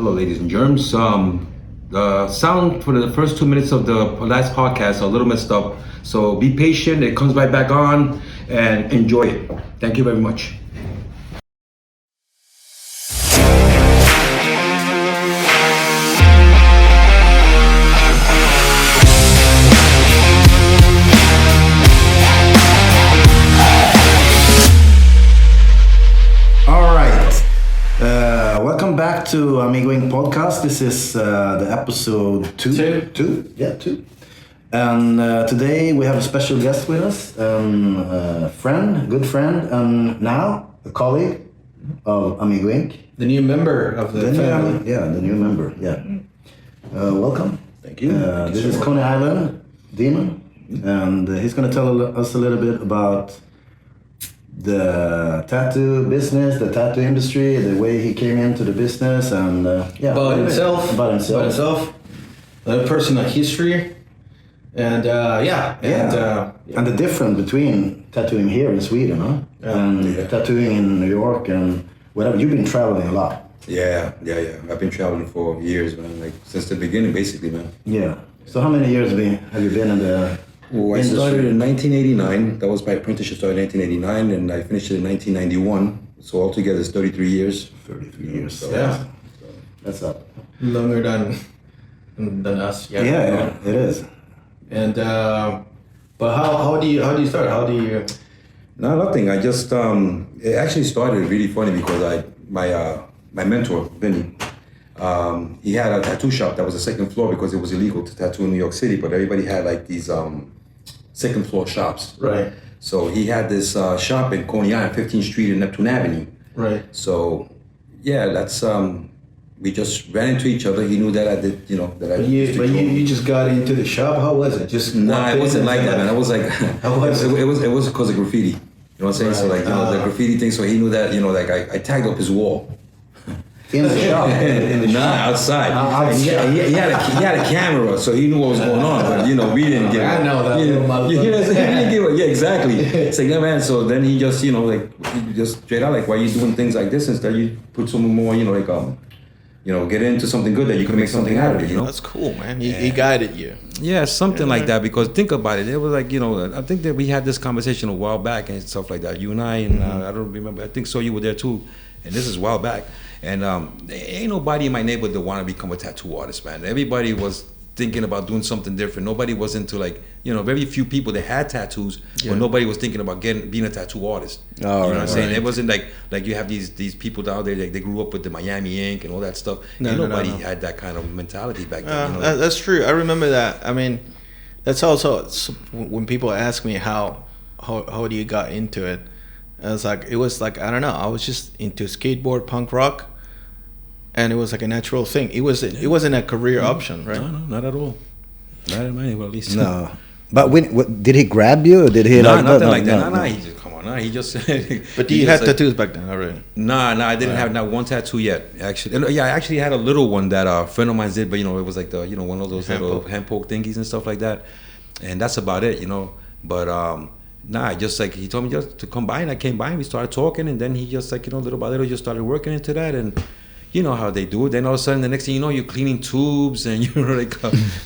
Hello, ladies and germs. The sound for the first 2 minutes of the last podcast are a little messed up, so be patient. It comes right back on, and enjoy it. Thank you very much. Welcome back to Amigo Inc. podcast. This is the episode two. Yeah, two. And today we have a special guest with us, a good friend, and now a colleague of Amigo Inc. The new member of the family. The new member. Yeah. Welcome. Thank you. This is Coney Island Demon, and he's going to tell us a little bit about the tattoo business, the tattoo industry, the way he came into the business, and about himself, the personal history, and the difference between tattooing here in Sweden, and tattooing in New York and whatever. You've been traveling a lot. Yeah. I've been traveling for years, man. Like since the beginning, basically, man. Yeah. So how many years have you been in the I started in 1989. That was my apprenticeship. Started in 1989, and I finished it in 1991. So altogether, it's 33 years. 33 years. So, yeah. That's up. Longer than us. Yeah, it is. And but how do you start? How do you? No, nothing. I just it actually started really funny because my mentor Vinny. He had a tattoo shop that was the second floor because it was illegal to tattoo in New York City, but everybody had like these second floor shops. Right. So he had this shop in Coney Island, 15th Street and Neptune Avenue. Right. So yeah, that's we just ran into each other. He knew that I did, you just got into the shop. How was it? Just it wasn't like that, man. I was like, it was because of graffiti. You know what I'm saying? Right. So like the graffiti thing. So he knew that I tagged up his wall. In the shop? Outside. He had a camera, so he knew what was going on, but we didn't give it. I know that. He didn't give it. Yeah, exactly. It's like, yeah, man. So then he just, just straight out, like, why are you doing things like this instead? You put some more, get into something good that you can make something out of it, That's cool, man. He guided you. Yeah, something like that. Because think about it. It was like, I think that we had this conversation a while back and stuff like that. You and I, and I don't remember. I think so. You were there too, and this is a while back. And ain't nobody in my neighborhood that want to become a tattoo artist, man. Everybody was thinking about doing something different. Nobody was into very few people that had tattoos, but nobody was thinking about being a tattoo artist. You know what I'm saying? It wasn't like you have these people down there, they grew up with the Miami Ink and all that stuff. Nobody had that kind of mentality back then. That's true. I remember that. I mean, that's also when people ask me how do you got into it. It was like I don't know. I was just into skateboard, punk rock. And it was like a natural thing. It wasn't a career option, right? No, not at all. Not in my at least. No. But did he grab you, or did he? Nothing like that. No. He just come on. No, he just. But you had tattoos back then, already? No, I didn't have not one tattoo yet. Actually, I actually had a little one that a friend of mine did, but it was like the one of those little hand poke thingies and stuff like that, and that's about it, But just like he told me just to come by, and I came by, and we started talking, and then he just little by little just started working into that, and. You know how they do it. Then all of a sudden, the next thing you know, you're cleaning tubes and you're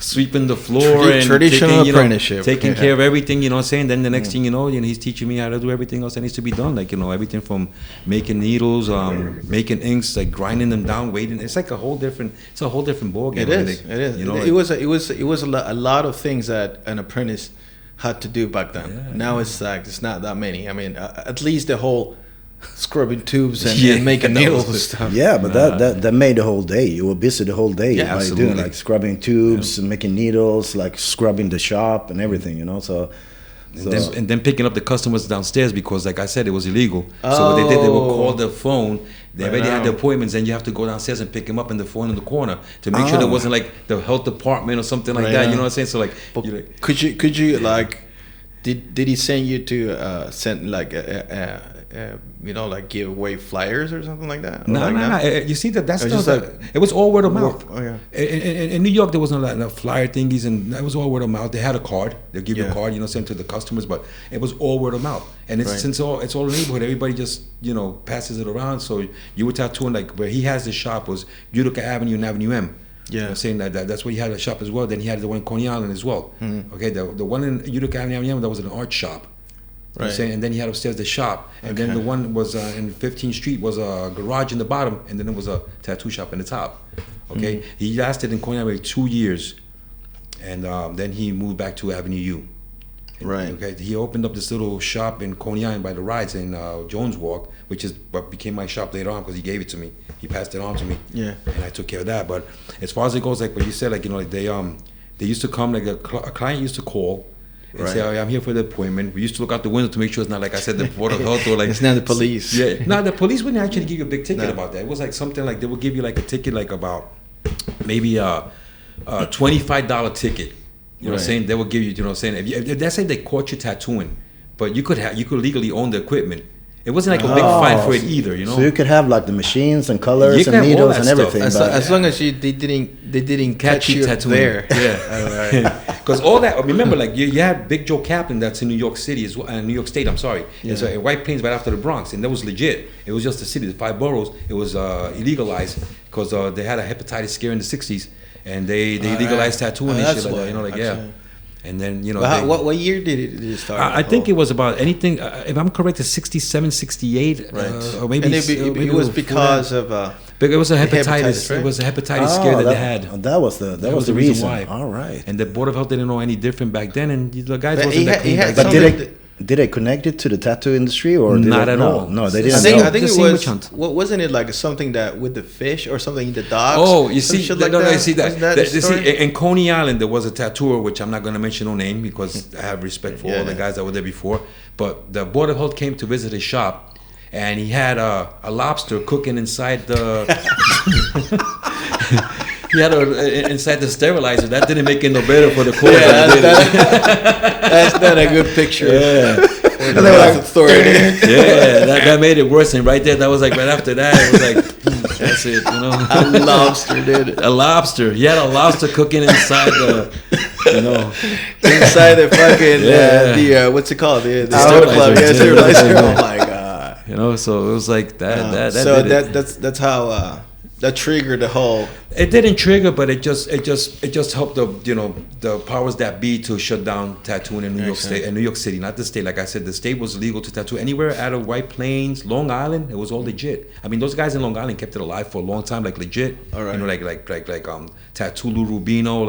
sweeping the floor and traditional apprenticeship, taking care of everything. You know what I'm saying? Then the next thing you know, he's teaching me how to do everything else that needs to be done. Like everything from making needles, making inks, like grinding them down, waiting. It's like a whole different ball game. It is. It was a lot of things that an apprentice had to do back then. Yeah, now it's not that many. I mean, at least the whole. Scrubbing tubes and making needles and stuff. Yeah, but that made the whole day. You were busy the whole day by doing scrubbing tubes and making needles, scrubbing the shop and everything, So and then picking up the customers downstairs because, like I said, it was illegal. So what they did, they would call the phone. They already had the appointments, and you have to go downstairs and pick them up in the phone in the corner to make sure there wasn't like the health department or something like that. You know what I'm saying? So could you did he send you to send like give away flyers or something like that? No. You see that's It was not just that. It was all word of mouth. Oh, yeah. In New York, there wasn't a lot of flyer thingies, and it was all word of mouth. They had a card. They'll give you a card, sent to the customers, but it was all word of mouth. And it's since it's all in the neighborhood, everybody just passes it around. So you were tattooing, like where he has the shop was Utica Avenue and Avenue M. Yeah, saying that's where he had a shop as well. Then he had the one in Coney Island as well. Mm-hmm. Okay, the one in Utica Avenue, that was an art shop. You know what I'm saying? And then he had upstairs the shop, and then the one was in 15th Street was a garage in the bottom, and then it was a tattoo shop in the top. Okay, he lasted in Coney Island 2 years, and then he moved back to Avenue U. Right. Okay. He opened up this little shop in Coney Island by the rides in Jones Walk, which is what became my shop later on because he gave it to me. He passed it on to me. Yeah. And I took care of that. But as far as it goes, like what you said, like like they used to come, like a client used to call and say, "Oh, I'm here for the appointment." We used to look out the window to make sure it's not like I said the Board of Health or like it's not the police. Yeah. No, the police wouldn't actually give you a big ticket about that. It was like something like they would give you like a ticket like about maybe a $25 ticket. You know what I'm saying? They will give you, what I'm saying? If that's say they caught you tattooing, but you could legally own the equipment. It wasn't like a big fine for it either, So you could have like the machines and colors and needles and everything. As long as they didn't catch you tattooing there. Yeah. Because all that, remember, like you had Big Joe Kaplan that's in New York City, New York State, I'm sorry. Yeah. And so in White Plains right after the Bronx, and that was legit. It was just the city, the 5 boroughs. It was illegalized because they had a hepatitis scare in the 60s. And they legalized tattooing and shit like that, And then, what year did it start? I think it was about anything, if I'm correct, it's 67, 68. Right. Or maybe it was because of... But it was a hepatitis. Right? It was a hepatitis scare that they had. That was the reason why. All right. And the Board of Health didn't know any different back then, and the guys wasn't that clean back then. But did they connect it to the tattoo industry or not at all? No, they didn't. I think it was. Wasn't it like something that with the fish or something the dogs? Oh, you see, like that? You see that. In Coney Island, there was a tattooer, which I'm not going to mention no name because I have respect for all the guys that were there before. But the Board of Health came to visit his shop, and he had a lobster cooking inside the. He had inside the sterilizer. That didn't make it no better for the court. That's not a good picture. Yeah. That made it worse. And right there, that was like right after that, it was like, that's it, A lobster, dude. A lobster. He had a lobster cooking inside the, inside the fucking, the what's it called? The sterilizer. Yeah, sterilizer. Oh my God. So it was like that. So that's how... that triggered the whole. It didn't trigger, but it just helped the powers that be to shut down tattooing in New York State and New York City, not the state. Like I said, the state was legal to tattoo anywhere out of White Plains, Long Island. It was all legit. I mean, those guys in Long Island kept it alive for a long time, like legit. All right. Like Tattoo Lou Rubino,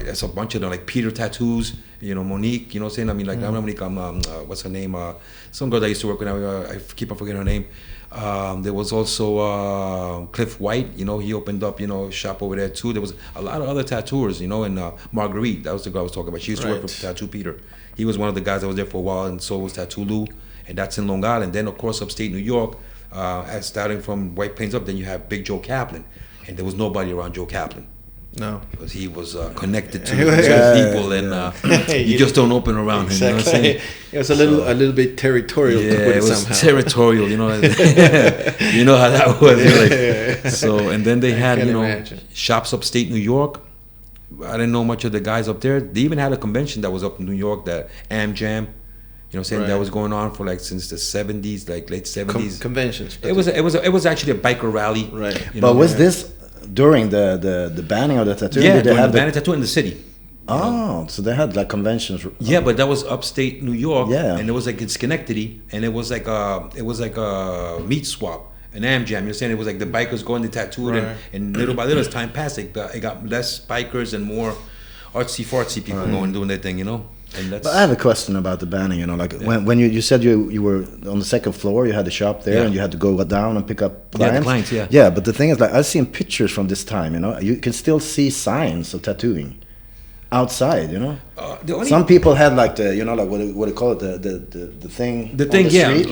that's a bunch of them, like Peter Tattoos. Monique. You know what I'm saying? I mean, like I remember Monique. What's her name? Some girl that I used to work with. I keep on forgetting her name. There was also Cliff White, he opened up, shop over there too. There was a lot of other tattooers, and Marguerite, that was the girl I was talking about. She used to work for Tattoo Peter. He was one of the guys that was there for a while, and so was Tattoo Lou, and that's in Long Island. Then, of course, upstate New York, starting from White Plains up, then you have Big Joe Kaplan, and there was nobody around Joe Kaplan. No, because he was connected to people, and you just don't open around him. You know what I'm saying? It was a little bit territorial. Yeah, it was somehow territorial. You know how that was. So, and then they had shops upstate New York. I didn't know much of the guys up there. They even had a convention that was up in New York, that Am Jam. You know what I'm saying? That was going on for like since the 70s, like late 70s. Conventions. It was actually a biker rally. Right. But was this during the banning of the tattoo? Yeah, during the banning of tattoo in the city. So they had like conventions. Yeah, but that was upstate New York. Yeah. And it was like in Schenectady, and it was like a meat swap, an Am Jam. You're saying it was like the bikers going to tattoo, and little by little as time passed, it got less bikers and more artsy-fartsy people going doing their thing, And that's. But I have a question about the banning. When you said you were on the second floor, you had the shop there, and you had to go down and pick up clients. Yeah, the clients. Yeah. Yeah, but the thing is, like, I've seen pictures from this time. You can still see signs of tattooing outside. Some people had like the like what do you call it, the thing. The thing, street.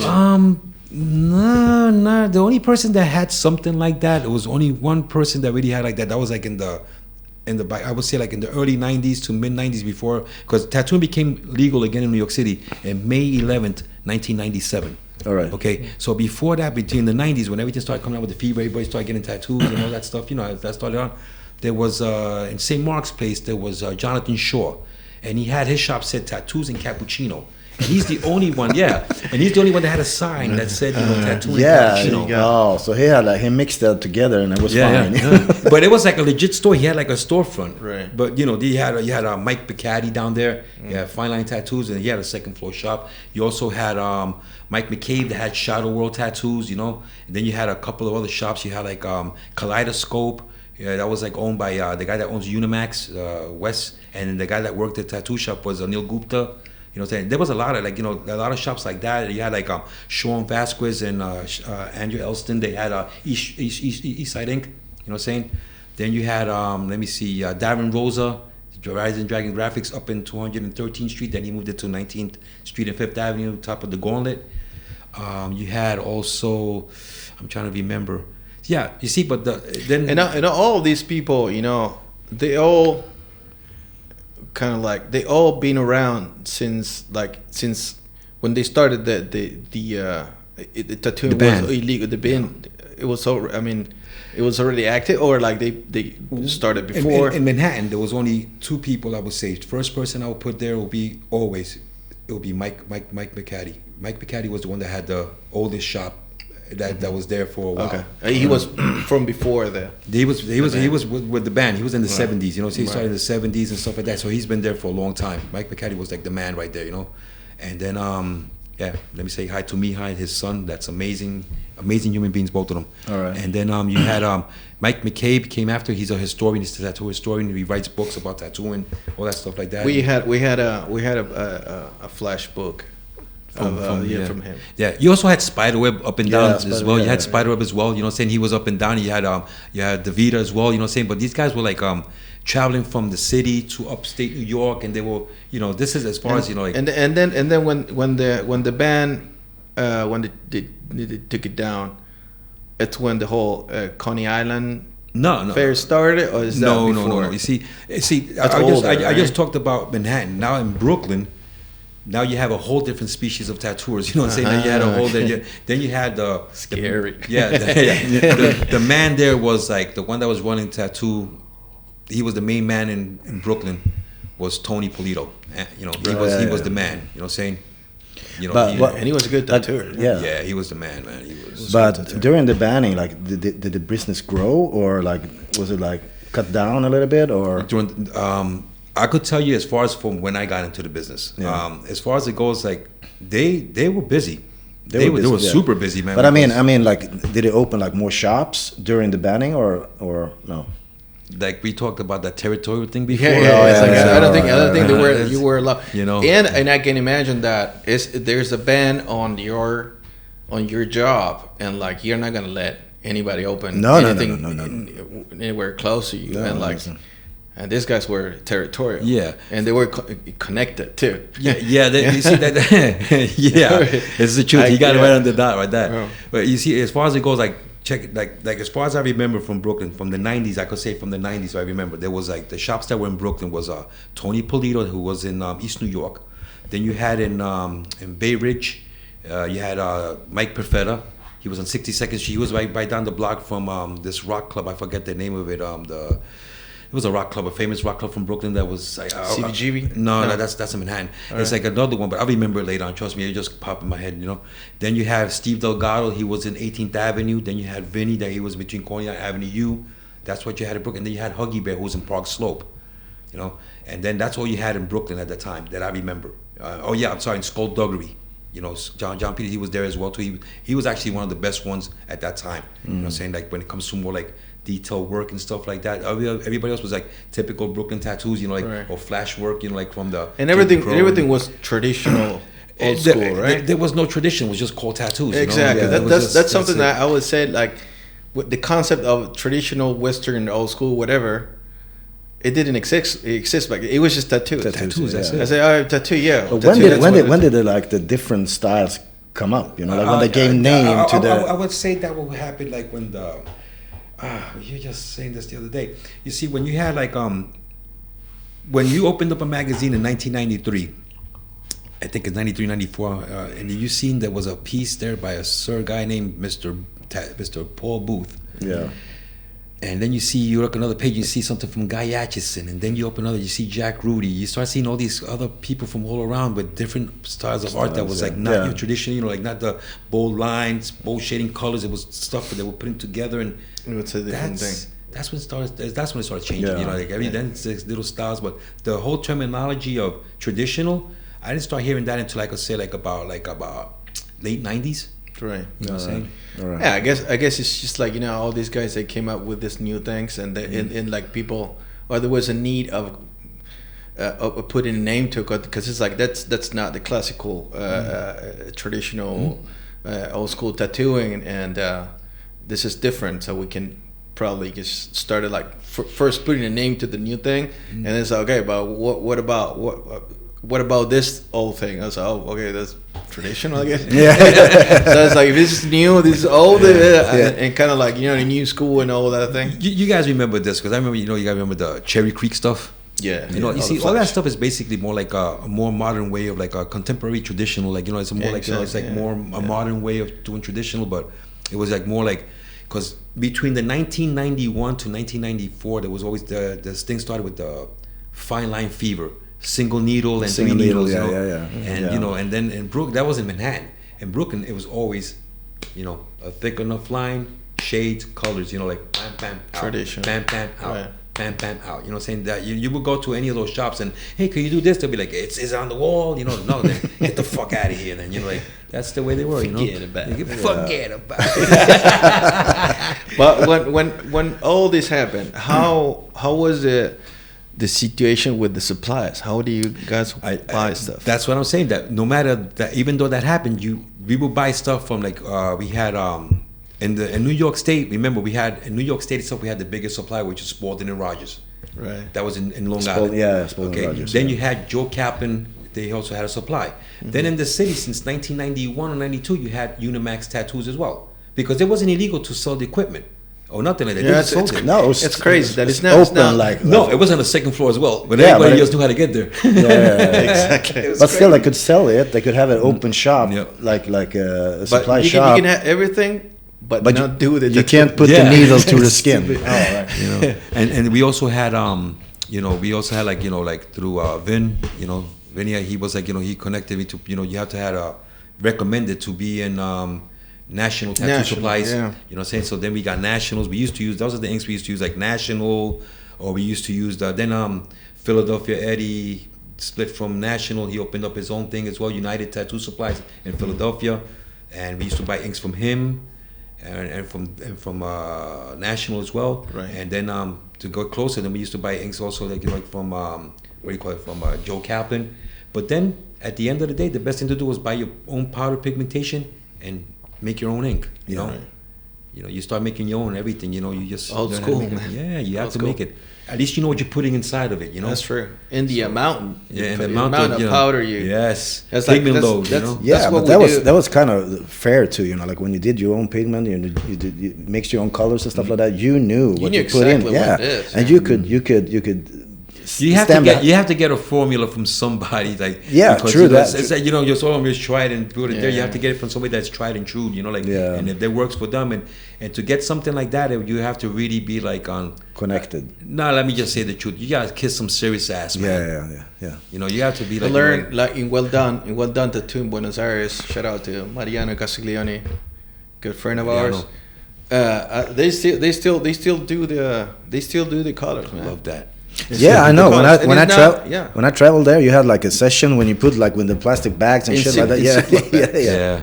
No. The only person that had something like that, it was only one person that really had like that. That was like in the I would say like in the early 90s to mid 90s, before, because tattooing became legal again in New York City in May 11th, 1997. All right. Okay, so before that, between the 90s, when everything started coming out with the fever, everybody started getting tattoos and all that stuff, that started on. There was, in St. Mark's Place, there was Jonathan Shaw, and he had his shop said tattoos and cappuccino. And he's the only one, and he's the only one that had a sign that said, tattoo and cappuccino. Oh, so he mixed that together and it was fine. Yeah. But it was like a legit store. He had like a storefront. Right. But you had Mike Piccati down there. He had Fine Line Tattoos, and he had a second floor shop. You also had Mike McCabe that had Shadow World Tattoos. And then you had a couple of other shops. You had like Kaleidoscope. Yeah, that was like owned by the guy that owns Unimax, Wes, and then the guy that worked at the tattoo shop was Anil Gupta. You know what I'm saying? There was a lot of a lot of shops like that. You had like Sean Vasquez and Andrew Elston. They had East Side Inc. You know what I'm saying? Then you had Darren Rosa, Rising Dragon Graphics up in 213th Street. Then he moved it to 19th Street and 5th Avenue, top of the Gauntlet. You had also, I'm trying to remember. Yeah, you see, but then all of these people, they all kind of like they all been around since when they started the tattooing was illegal. The band, it was so. I mean, it was already active, or like they started before. In Manhattan, there was only two people I would say. First person I would put there will be Mike McCarty. Mike McCarty was the one that had the oldest shop that was there for a while. Okay, he was from before there. He was with the band. He was in the 70s. So he started in the 70s and stuff like that. So he's been there for a long time. Mike McCarty was like the man right there. And then let me say hi to Mihai, his son. That's amazing human beings, both of them. All right. And then you had Mike McCabe came after. He's a historian. He's a tattoo historian. He writes books about tattooing, all that stuff like that. We had a flash book. From him. Yeah, you also had Spiderweb up and down as well. You had Spiderweb as well. You know what I'm saying? He was up and down. You had Davida as well. You know what I'm saying? But these guys were like traveling from the city to upstate New York, and they were this is as far as like. And then when the band when they took it down, it's when the whole Coney Island fair started, or is that before? No. You see, I just talked about Manhattan. Now in Brooklyn. Now you have a whole different species of tattooers. You know what I'm saying? Then you had a whole. Then you had the scary. The man there was like the one that was running tattoo. He was the main man in Brooklyn. Was Tony Polito. He was the man. You know what I'm saying? And he was a good tattooer. Yeah, he was the man. He was. But during the banning, like, did the business grow, or like was it like cut down a little bit, or during I could tell you as far as from when I got into the business. Yeah. As far as it goes, like they were busy. They were super busy, man. But I mean, like, did they open like more shops during the banning, or no? Like we talked about that territorial thing before. I don't think you were allowed. And I can imagine that there's a ban on your job, and like you're not gonna let anybody open anything anywhere close to you, and like. And these guys were territorial. Yeah. And they were connected too. Yeah. You see that? Yeah. It's the truth. You got it right on the dot right there. Yeah. But you see, as far as it goes, like, check it, like as far as I remember from Brooklyn, from the 90s, I could say from the 90s, I remember, there was like, the shops that were in Brooklyn was Tony Polito, who was in East New York. Then you had in Bay Ridge, you had Mike Perfetta. He was on 62nd Street. He was right down the block from this rock club. I forget the name of it. It was a rock club, a famous rock club from Brooklyn that was like CBGB? No, that's in Manhattan. It's like another one, but I'll remember it later on. Trust me, it just popped in my head, Then you have Steve Delgado, he was in 18th Avenue. Then you had Vinny, that he was between Coney Island Avenue U. That's what you had in Brooklyn. Then you had Huggy Bear, who was in Park Slope, And then that's all you had in Brooklyn at that time that I remember. In Skullduggery. John Peter, he was there as well too. He was actually one of the best ones at that time. You know what I'm saying? Like when it comes to more like detail work and stuff like that. Everybody else was like typical Brooklyn tattoos, or flash work, like from the. And everything was traditional, old school, right? There was no tradition. It was just called tattoos. Exactly. That's something that I would say, like, with the concept of traditional Western, old school, whatever. It didn't exist back. It was just tattoos. Tattoos. That's it. I say, tattoo, yeah. But when did the different styles come up? Like when they gave name to the. I would say that would happen like when the. You're just saying this the other day. You see, when you had like when you opened up a magazine in 1993, I think it's 93, 94, and you seen there was a piece there by a guy named Mr. Paul Booth. Yeah. And then you look another page, you see something from Guy Atchison, and then you open another, you see Jack Rudy. You start seeing all these other people from all around with different styles of art that was like not your traditional, like not the bold lines, bold shading colors. It was stuff that they were putting together, and it's a different thing. That's when it started changing. Like then it's little styles, but the whole terminology of traditional, I didn't start hearing that until about late 90s. Right. You know what I'm saying? Right. Yeah, I guess it's just like, all these guys that came up with these new things, and and like people, or there was a need of putting a name to it, because it's like that's not the classical traditional old school tattooing, and this is different. So we can probably just started like first putting a name to the new thing, and it's like, okay, but what about this old thing? I was like, okay, that's traditional, I guess. Yeah. So it's like, this is new, this is old, and kind of like, the new school and all that thing. You guys remember this, because I remember, you guys remember the Cherry Creek stuff? Yeah. You see, all that stuff is basically more like a more modern way of like a contemporary traditional, like, it's more like, it's like more a modern way of doing traditional, but it was like more like, because between the 1991 to 1994, there was always this thing started with the fine line fever. Single needle and three needles, and and then in Brooklyn, that was in Manhattan. In Brooklyn, it was always, a thick enough line, shades, colors, like bam, bam, out, tradition, bam, bam, out, bam, bam, out. You know what I'm saying? That you would go to any of those shops and, hey, can you do this? They'll be like, it's on the wall. No, then get the fuck out of here. Then like, that's the way they were. Forget about it. Forget about it. But when all this happened, how was the situation with the suppliers? How do you guys buy stuff? That's what I'm saying. That no matter that, even though that happened, we would buy stuff from like we had in New York State. Remember, in New York State itself, we had the biggest supplier, which is Spalding and Rogers. Right. That was in Long Island. Yeah, Spalding and Rogers. Then you had Joe Kaplan. They also had a supply. Mm-hmm. Then in the city, since 1991 or 92, you had Unimax Tattoos as well, because it wasn't illegal to sell the equipment. Or nothing like that. Yeah, it's crazy that it's not open. No, it was on the second floor as well, but everybody else knew how to get there. Exactly. But still, they could sell it. They could have an open shop, like a supply shop. You can have everything, but not do the. You can't put the needle to the skin. Right. And we also had like through Vin, Vinny, he was like, he connected me to, you have to have recommended to be in. National Tattoo Supplies, you know what I'm saying? So then we got Nationals. We used to use, those are the inks we used to use, like National, or we used to use then Philadelphia Eddie split from National. He opened up his own thing as well, United Tattoo Supplies in Philadelphia, and we used to buy inks from him and from National as well. Right. And then to go closer, then we used to buy inks also from from Joe Kaplan. But then at the end of the day, the best thing to do was buy your own powder pigmentation and make your own ink, you know. Right. You start making your own everything, you just old school, man. Yeah, you have to make it. At least you know what you're putting inside of it, That's true. In the amount, in the amount of powder that's pigment load, but that was kind of fair too, like when you did your own pigment, you mixed your own colors and stuff like that. You knew what you put in, what it is, and you could. You have to get a formula from somebody, like true. It's like your soil is tried and put it there. You have to get it from somebody that's tried and true. And if that works for them, and to get something like that, you have to really be like connected. No, let me just say the truth. You gotta kiss some serious ass, man. Yeah. You have to be like. Learn like in Well Done Tattoo in Buenos Aires. Shout out to Mariano Castiglione, good friend of ours. They still do the colors, man. I love that. I know. When I traveled there, you had like a session when you put like with the plastic bags and shit like that. Yeah.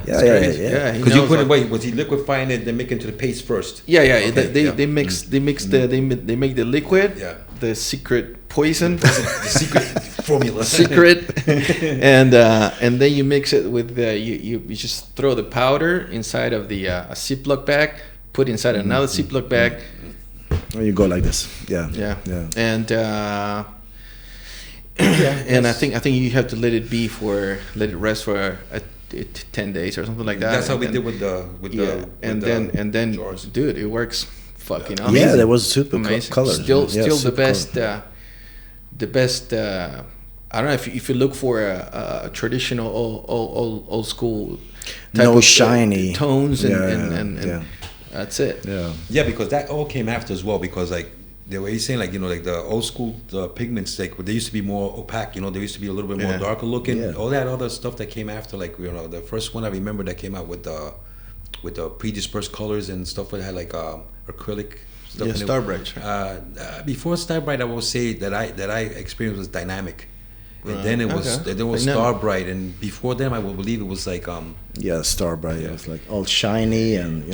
Because you put it. Wait, was he liquefying it? They make it into the paste first. Yeah. They mix they make the liquid. Yeah. The secret poison. The secret formula. and then you mix it with you just throw the powder inside of the a Ziploc bag. Put inside another Ziploc bag. You go like this, and and I think you have to let it rest for 10 days or something like that. That's how we did with the jars. Dude, it works fucking amazing. Yeah, that was super amazing. color. Still the best. The best I don't know if you look for a traditional old school type No of shiny tones and yeah. that's it. Yeah, because that all came after as well. Because like the way he's saying, like, you know, like the old school the pigments, like they used to be more opaque. You know, they used to be a little bit more darker looking. Yeah. All that other stuff that came after, like, you know, the first one I remember that came out with the pre-dispersed colors and stuff that had like acrylic stuff. Yeah, in it. Starbright. Before Starbright, I will say that I experienced was dynamic. And Right. then it was Okay. then it was Starbright, and before them I will believe it was like Starbright. It was like all shiny and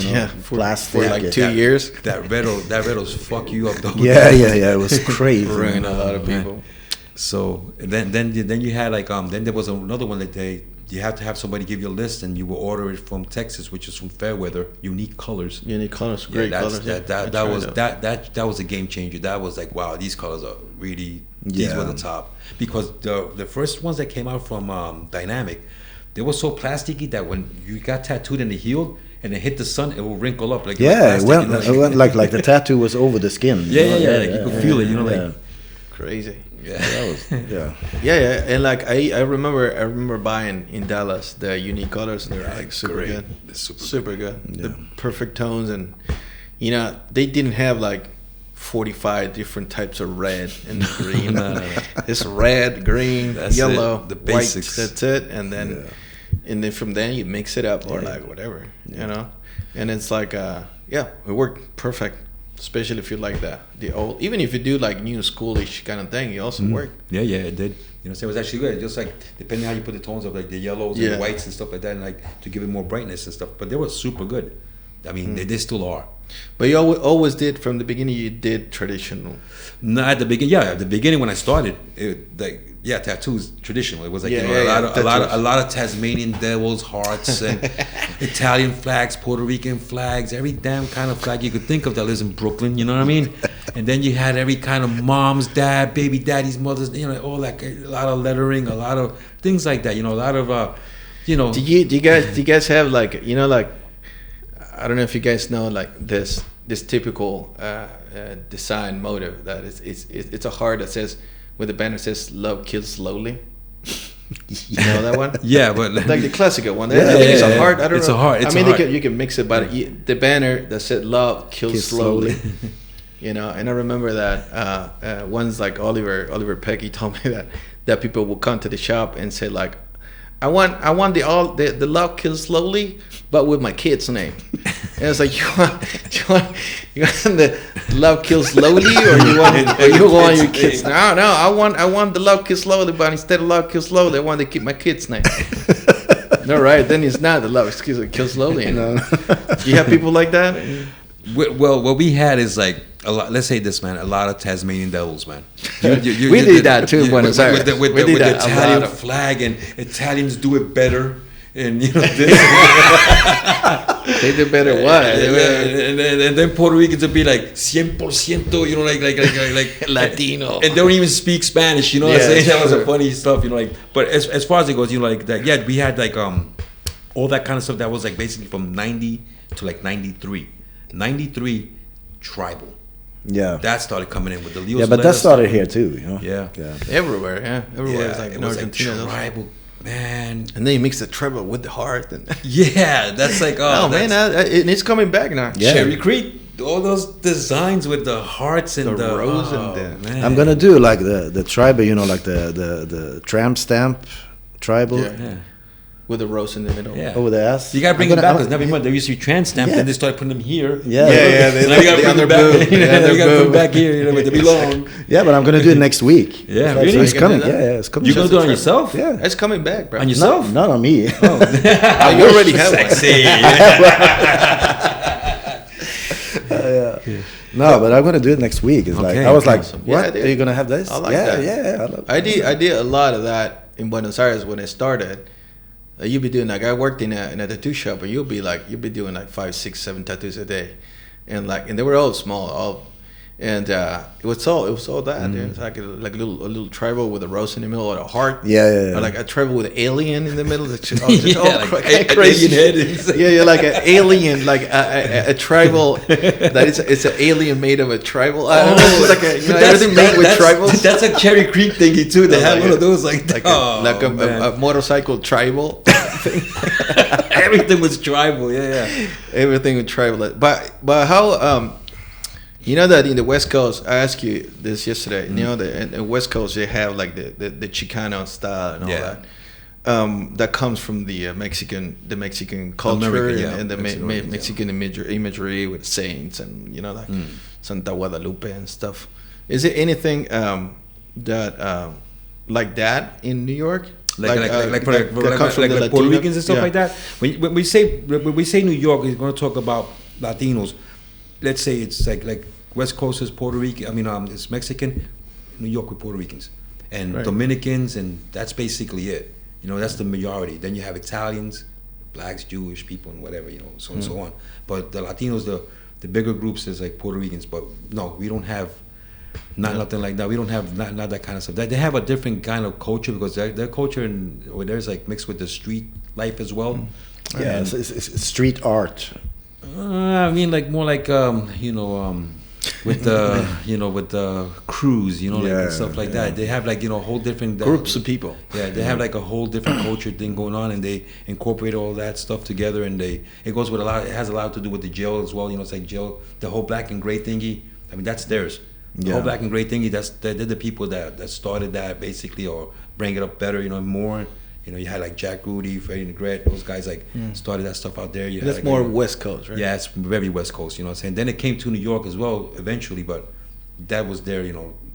plastic. for like 2 years. that red'll fuck you up though. Yeah, it was crazy. Ruined a lot of people. So then you had like then there was another one that you have to have somebody give you a list, and you will order it from Texas, which is from Fairweather. Unique colors. Unique colors, great colors. That was a game changer. That was like, wow, these colors are really these were the top, because the first ones that came out from Dynamic, they were so plasticky that when you got tattooed and it healed and it hit the sun, it will wrinkle up like it went like the tattoo was over the skin. Like you could feel it, you know, like crazy. Yeah, that was and like I remember buying in Dallas the unique colors, and they're like super good. They're super good. The perfect tones, and you know they didn't have like 45 different types of red and green. No. It's red, green, That's yellow, the white. basics. That's it, and then from then you mix it up or like whatever, you know. And it's like it worked perfect. Especially if you like the old, even if you do like new schoolish kind of thing, it also worked. Yeah, it did. You know, so it was actually good. Just like depending how you put the tones of like the yellows and the whites and stuff like that, and like to give it more brightness and stuff. But they were super good. I mean, they still are. But you always did from the beginning. You did traditional. No, at the beginning, at the beginning when I started, tattoos traditional. It was like a lot of Tasmanian devils, hearts, and Italian flags, Puerto Rican flags, every damn kind of flag you could think of that lives in Brooklyn. You know what I mean? And then you had every kind of mom's, dad, baby daddy's, mother's. You know, all that, a lot of lettering, a lot of things like that. You know, a lot of you know. Do you guys have like, you know, like, I don't know if you guys know like this typical design motive that it's a heart that says, with the banner says "Love kills slowly." You know that one? Yeah, but like the classical one. I think it's a heart. I don't know. It's a heart. I mean, you can mix it, but the banner that said "Love kills slowly." You know, and I remember that once, like Oliver Peck, he told me that people would come to the shop and say like, I want the love kills slowly, but with my kid's name. And it's like, you want the love kills slowly, or you want your kids? No, I want the love kills slowly, but instead of love kills slowly, I want to keep my kid's name. No, right? Then it's not the love kills slowly. No. Do you have people like that? Well, what we had is like a lot. Let's say this, man. A lot of Tasmanian devils, man. We did that too in Buenos Aires. With the Italian flag, and Italians do it better. And you know, they did better. What? And then Puerto Ricans would be like 100%, you know, like Latino, and they don't even speak Spanish. You know what I'm saying? That was a funny stuff. You know, like. But as far as it goes, you know, like that. Yeah, we had like all that kind of stuff that was like basically from 90 to like 93. 93 tribal. Yeah, that started coming in with the Leo's. Yeah, but that started here too. You know. Yeah. Everywhere. Yeah, everywhere. It's like in Argentina. Like tribal, man. And then you mix the tribal with the heart. And yeah, that's like man, it's coming back now. Yeah. Cherry Creek, all those designs with the hearts and the rose and man. I'm gonna do like the tribal, you know, like the tramp stamp tribal. Yeah. With a rose in the middle. Yeah. Over the ass. You gotta bring it back because never mind. They used to be trans stamped, and they started putting them here. Yeah. Now you gotta bring them back. You gotta put them back here. You know, where they belong. Yeah, but I'm gonna do it next week. Yeah, so really? It's coming. Yeah, it's coming. You gonna do it on yourself? Yeah, it's coming back, bro. On yourself? Not on me. You already have sexy. No, but I'm gonna do it next week. It's like I was like, what? Are you gonna have this? I like that. Yeah. I did a lot of that in Buenos Aires when I started. You'll be doing like, I worked in a tattoo shop, and you'll be doing like 5, 6, 7 tattoos a day, and they were all small, And it was all that. It was like a little tribal with a rose in the middle, or a heart. Yeah. Or like a tribal with an alien in the middle. Crazy. Like an alien, like a tribal. It's an alien made of a tribal. It's like everything made with tribals. That's a Cherry Creek thingy too. They have one of those like a motorcycle tribal thing. Everything was tribal. Yeah. Everything was tribal. But how you know that in the West Coast, I asked you this yesterday. You know that in the West Coast they have like the Chicano style and all that. That comes from the Mexican culture and the Mexican imagery with saints and like Santa Guadalupe and stuff. Is there anything that like that in New York? Like Puerto Ricans and stuff like that. When we say New York, we're going to talk about Latinos. Let's say it's like West Coast is Puerto Rican. I mean, it's Mexican. New York with Puerto Ricans and Dominicans, and that's basically it. That's the majority. Then you have Italians, blacks, Jewish people, and whatever. So and so on. But the Latinos, the bigger groups is like Puerto Ricans. But no, we don't have nothing like that. We don't have not that kind of stuff. They have a different kind of culture because their culture over there is like mixed with the street life as well. Yeah, it's street art. I mean, like more like with the with the crews, like and stuff like that. They have like a whole different groups of people. Yeah, they have like a whole different culture thing going on, and they incorporate all that stuff together. And it goes with It has a lot to do with the jail as well. It's like jail, the whole black and gray thingy. I mean, that's theirs. The whole black and gray thingy. They're the people that started that basically, or bring it up better. More. You had like Jack Rudy, Freddie Negrete, those guys started that stuff out there. That's like, more West Coast, right? Yeah, it's very West Coast, what I'm saying? Then it came to New York as well eventually, but that was their,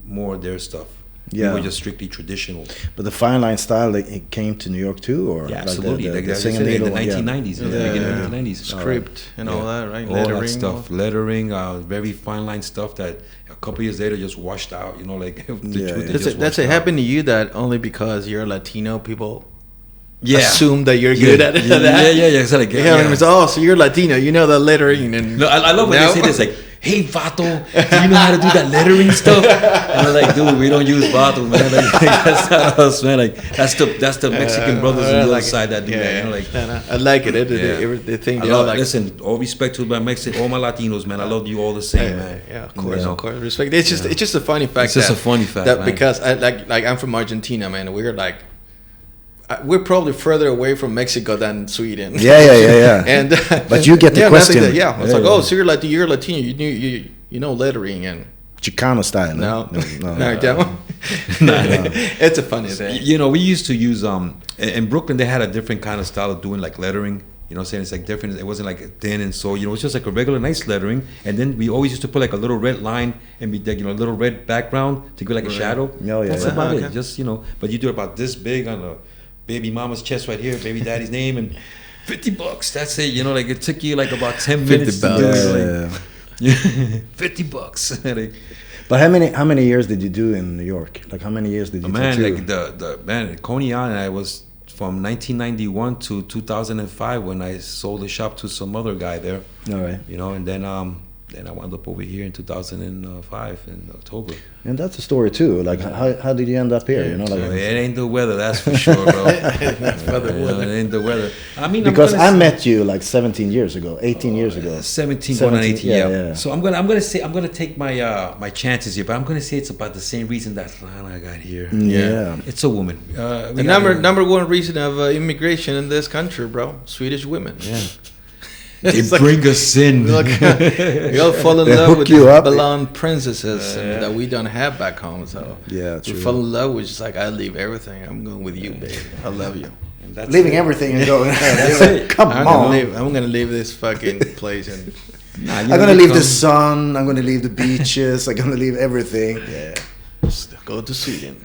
more their stuff. Yeah. We were just strictly traditional. But the fine line style, it came to New York too? Or yeah, absolutely. Like the in the 1990s. Beginning of the 90s. Script and all that, right? All that stuff. Lettering, very fine line stuff that a couple years later just washed out, like the Does it happen to you that only because you're Latino, people assume that you're good at that? Yeah. It's like, so you're Latino, the lettering. And no, I love when they say this, like, hey, Vato, do you know how to do that lettering stuff? And they're like, dude, we don't use Vato, man. Like, that's not us, man. Like, that's the Mexican brothers on the other side that do that. I like it. They think listen, all respect to my Mexican, all my Latinos, man. I love you all the same, man. Yeah, of course. Respect. It's just a funny fact. It's just a funny fact, that because I'm from Argentina, man. We're probably further away from Mexico than Sweden. Yeah. And but you get the question. It's like, so you're Latino. You know lettering and Chicano style. No. No. It's a funny thing. We used to use in Brooklyn. They had a different kind of style of doing like lettering. Saying it's like different. It wasn't like thin and so. It's just like a regular nice lettering. And then we always used to put like a little red line and be like a little red background to go like a shadow. That's about it. Just but you do it about this big on the baby mama's chest right here, baby daddy's name, and $50. That's it. Like it took you like about 10 minutes. $50. 50 $50. But how many years did you do in New York? Like how many years did you tattoo? Like Coney Island, I was from 1991 to 2005 when I sold the shop to some other guy there. All right. And then I wound up over here in 2005 in October. And that's a story too. Like how did you end up here? It ain't the weather, that's for sure, bro. It ain't the weather. I mean, because I met you like 17 years ago, 18 years ago. 17 going on 18. Yeah. So I'm gonna take my my chances here, but I'm gonna say it's about the same reason that Lana got here. Yeah. It's a woman. The number one reason of immigration in this country, bro. Swedish women. Yeah. They bring us in. We all fall in love with the blonde princesses that we don't have back home. So yeah, true. We fall in love with just like, I leave everything. I'm going with you, baby. I love you. Leaving everything and going. That's it. Come on. I'm gonna leave this fucking place and. I'm gonna leave the sun. I'm gonna leave the beaches. I'm gonna leave everything. Yeah. Go to Sweden.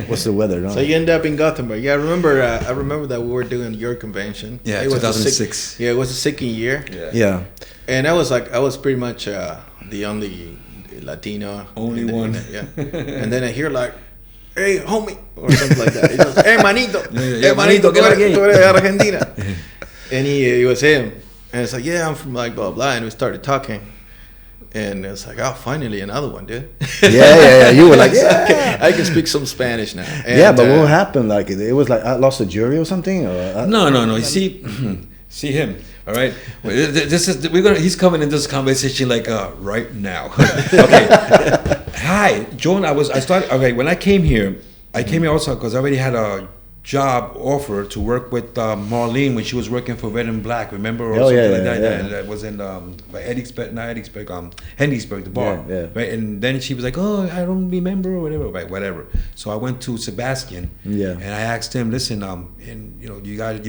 What's the weather? No? So you end up in Gothenburg. Yeah, I remember that we were doing your convention. Yeah, 2006. It was the second year. Yeah. And I was pretty much the only Latino. Only one. Yeah. And then I hear like, hey, homie, or something like that. He goes, hey, manito. Hey, manito, tú eres Argentina. And he was him. And it's like, yeah, I'm from like blah, blah. And we started talking. And it's like, oh, finally another one, dude. Yeah. You were like, yeah. I can speak some Spanish now. And, yeah, but what happened? Like, it was like I lost a jury or something? Or, No. You see him. All right. He's coming in this conversation like right now. Okay. Hi, Joan. When I came here. I came here also because I already had a job offer to work with Marlene when she was working for Red and Black. Remember, or something like that. Yeah. And that was in Hennigsburg, the bar. Yeah. Right. And then she was like, "Oh, I don't remember," or whatever. Right. Whatever. So I went to Sebastian. Yeah. And I asked him, "Listen, and you know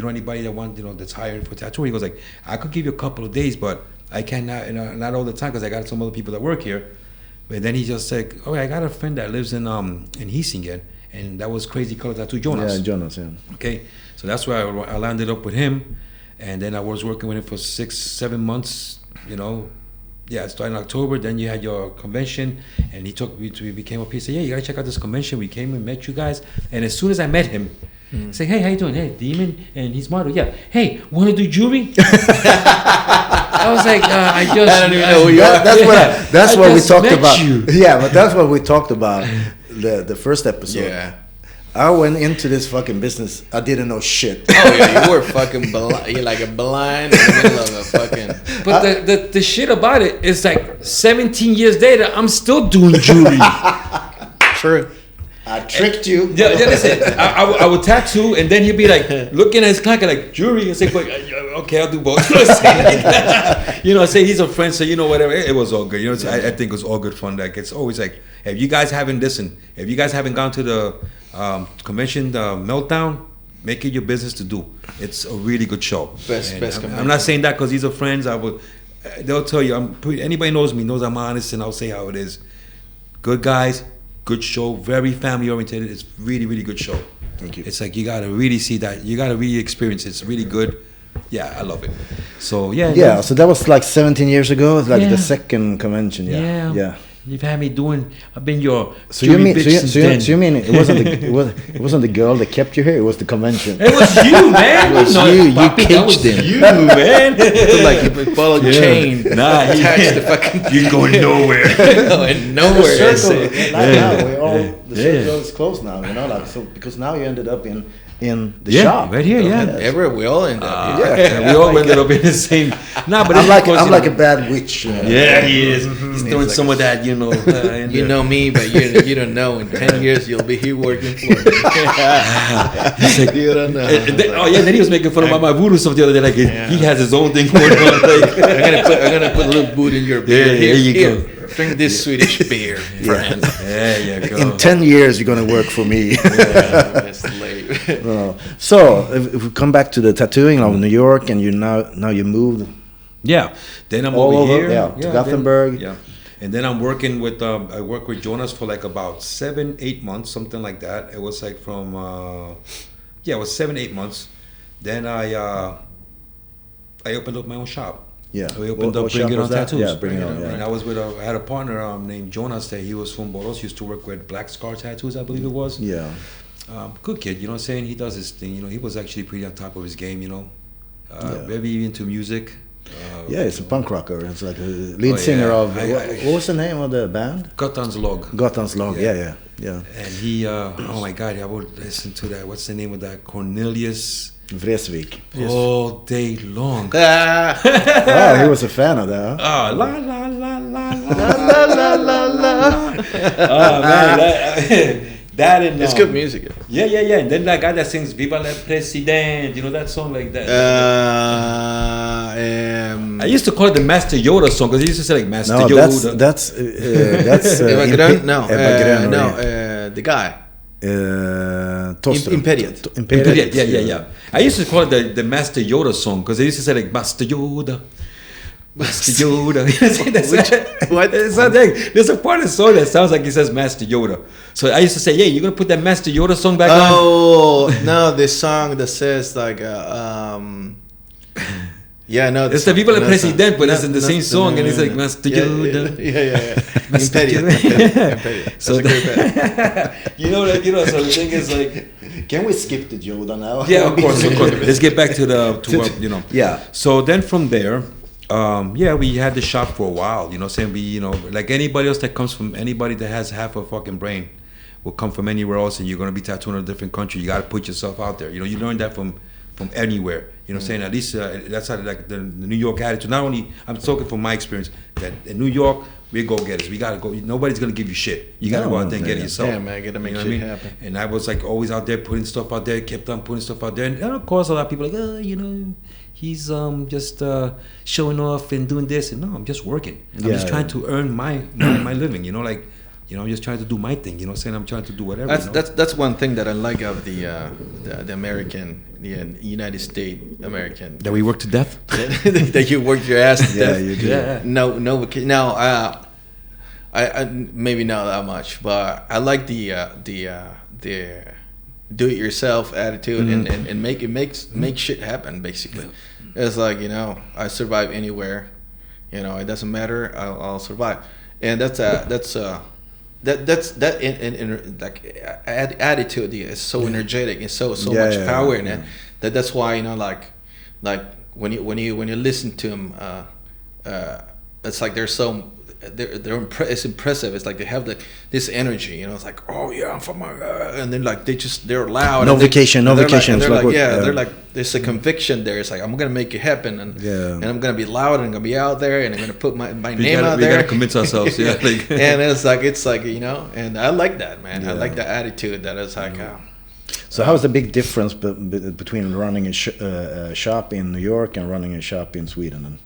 anybody that wants that's hired for tattoo?" He goes like, "I could give you a couple of days, but I cannot, not all the time because I got some other people that work here." But then he just said, "Oh, I got a friend that lives in Hisingen." And that was Crazy Color Tattoo, Jonas. Yeah, Jonas, yeah. Okay, so that's where I landed up with him. And then I was working with him for 6-7 months, Yeah, it started in October. Then you had your convention. And we became up here. He said, yeah, you got to check out this convention. We came and met you guys. And as soon as I met him, I said, hey, how you doing? Hey, Demon and his model. Yeah. Hey, want to do jewelry? I was like, I don't even know who you are. That's what we talked about. You. Yeah, but that's what we talked about the first episode. Yeah. I went into this fucking business. I didn't know shit. Oh yeah, you were fucking blind. You're like a blind in the middle of a fucking. But the shit about it is like 17 years later, I'm still doing jewelry. True. I tricked you. Yeah, listen. I would tattoo, and then he'd be like looking at his client like jewelry. I say, okay, I'll do both. I say he's a friend, so whatever. It was all good. I think it was all good fun. Like it's always like, if you guys haven't gone to the convention, the Meltdown, make it your business to do. It's a really good show. Best convention. I'm not saying that because these are friends. They'll tell you. Anybody knows me knows I'm honest, and I'll say how it is. Good guys. Good show, very family oriented. It's really, really good show. Thank you. It's like you gotta really see that. You gotta really experience it. It's really good. Yeah, I love it. So yeah. So that was like 17 years ago. It's like the second convention. Yeah. You've had me doing. I've been your. So you mean it wasn't the girl that kept you here? It was the convention. It was you, man. It was you. You caged him. You, man. Like you followed chain. Nah, attached the fucking. You're going nowhere. Going nowhere. The circle, the circle is closed now. Because now you ended up in the shop right here. Everywhere we all ended up. We all ended up in the same. Nah, but I'm like a bad witch. Yeah, he is. He's doing some of that, You know me, but you don't know. In 10 years, you'll be here working for me. You don't know. Then he was making fun of my voodoo stuff the other day. Like he has his own thing going on. Like I'm gonna put a little boot in your beer. Yeah, here you go. Drink this Swedish beer, friend. There you go. In 10 years, you're gonna work for me. That's late. So if we come back to the tattooing of New York, and now you moved. Yeah. Then I'm all over here. here. To Gothenburg. And then I'm working with I work with Jonas for like about 7-8 months, something like that. It was like from it was 7-8 months. Then I opened up my own shop. Yeah. We opened up Bring It On Tattoos. Yeah, Bring It On. Yeah. And I was I had a partner named Jonas that he was from Boros, used to work with Black Scar Tattoos, I believe it was. Yeah. Good kid, you know what I'm saying? He does his thing, he was actually pretty on top of his game, very into music. It's a punk rocker. It's like a lead singer of what was the name of the band? Gotans Log. Gotans Log. Yeah. And he, oh my God, I would listen to that. What's the name of that? Cornelius Vreeswijk. All day long. He was a fan of that. Huh? La la la la la la la la. Oh man, that and it's good music. Yeah. And then that guy that sings "Viva la President," that song like that. I used to call it the Master Yoda song because he used to say like Master Yoda. That's Eva Grön. The guy. Imperiet. Yeah. I used to call it the Master Yoda song because they used to say like Master Yoda. Master Yoda. What? There's a part of the song that sounds like he says Master Yoda. So I used to say, you're going to put that Master Yoda song back on? Oh, no, this song that says like... Yeah, no. It's the Viva la President, but it's in the same song, and it's like Master Yoda. Yeah. Imperiet. So so the thing is like, can we skip the Yoda now? Yeah, of course. Let's get back to Yeah. So then from there, Yeah, we had the shop for a while. You know what I'm saying? We, you know, like anybody else that comes from anybody that has half a fucking brain will come from anywhere else, and you're gonna be tattooing in a different country. You gotta put yourself out there. You know, you learn that from anywhere. You know what I'm saying? At least that's how like the New York attitude. Not only I'm talking from my experience that in New York we go getters. We gotta go. Nobody's gonna give you shit. You gotta go out there and get it yourself. Yeah, man, gotta make shit happen. And I was like always out there putting stuff out there. Kept on putting stuff out there. And of course, a lot of people are like, oh, you know, he's just showing off and doing this. And no, I'm just working. I'm just trying to earn my living. You know, like. You know, I'm just trying to do my thing. You know, saying I'm trying to do whatever. That's one thing that I like of the American, the United States American. That we work to death. That you work your ass to death. You do. Yeah. No. Now, I maybe not that much, but I like the do-it-yourself attitude and make shit happen. Basically, it's like, you know, I survive anywhere. You know, it doesn't matter. I'll survive, and that's like attitude is so energetic and so much power in it that's why, you know, like when you listen to them, it's like it's impressive. It's like they have this energy, you know. It's like, oh yeah, I'm from and then like they're loud. No vacation. They're like there's a conviction there. It's like, I'm gonna make it happen, and I'm gonna be loud, and I'm gonna be out there, and I'm gonna put my name out there. We gotta convince ourselves, yeah. Like. And it's like, you know, and I like that, man. Yeah. I like the attitude that it's like. So how's the big difference between running a shop in New York and running a shop in Sweden? Then?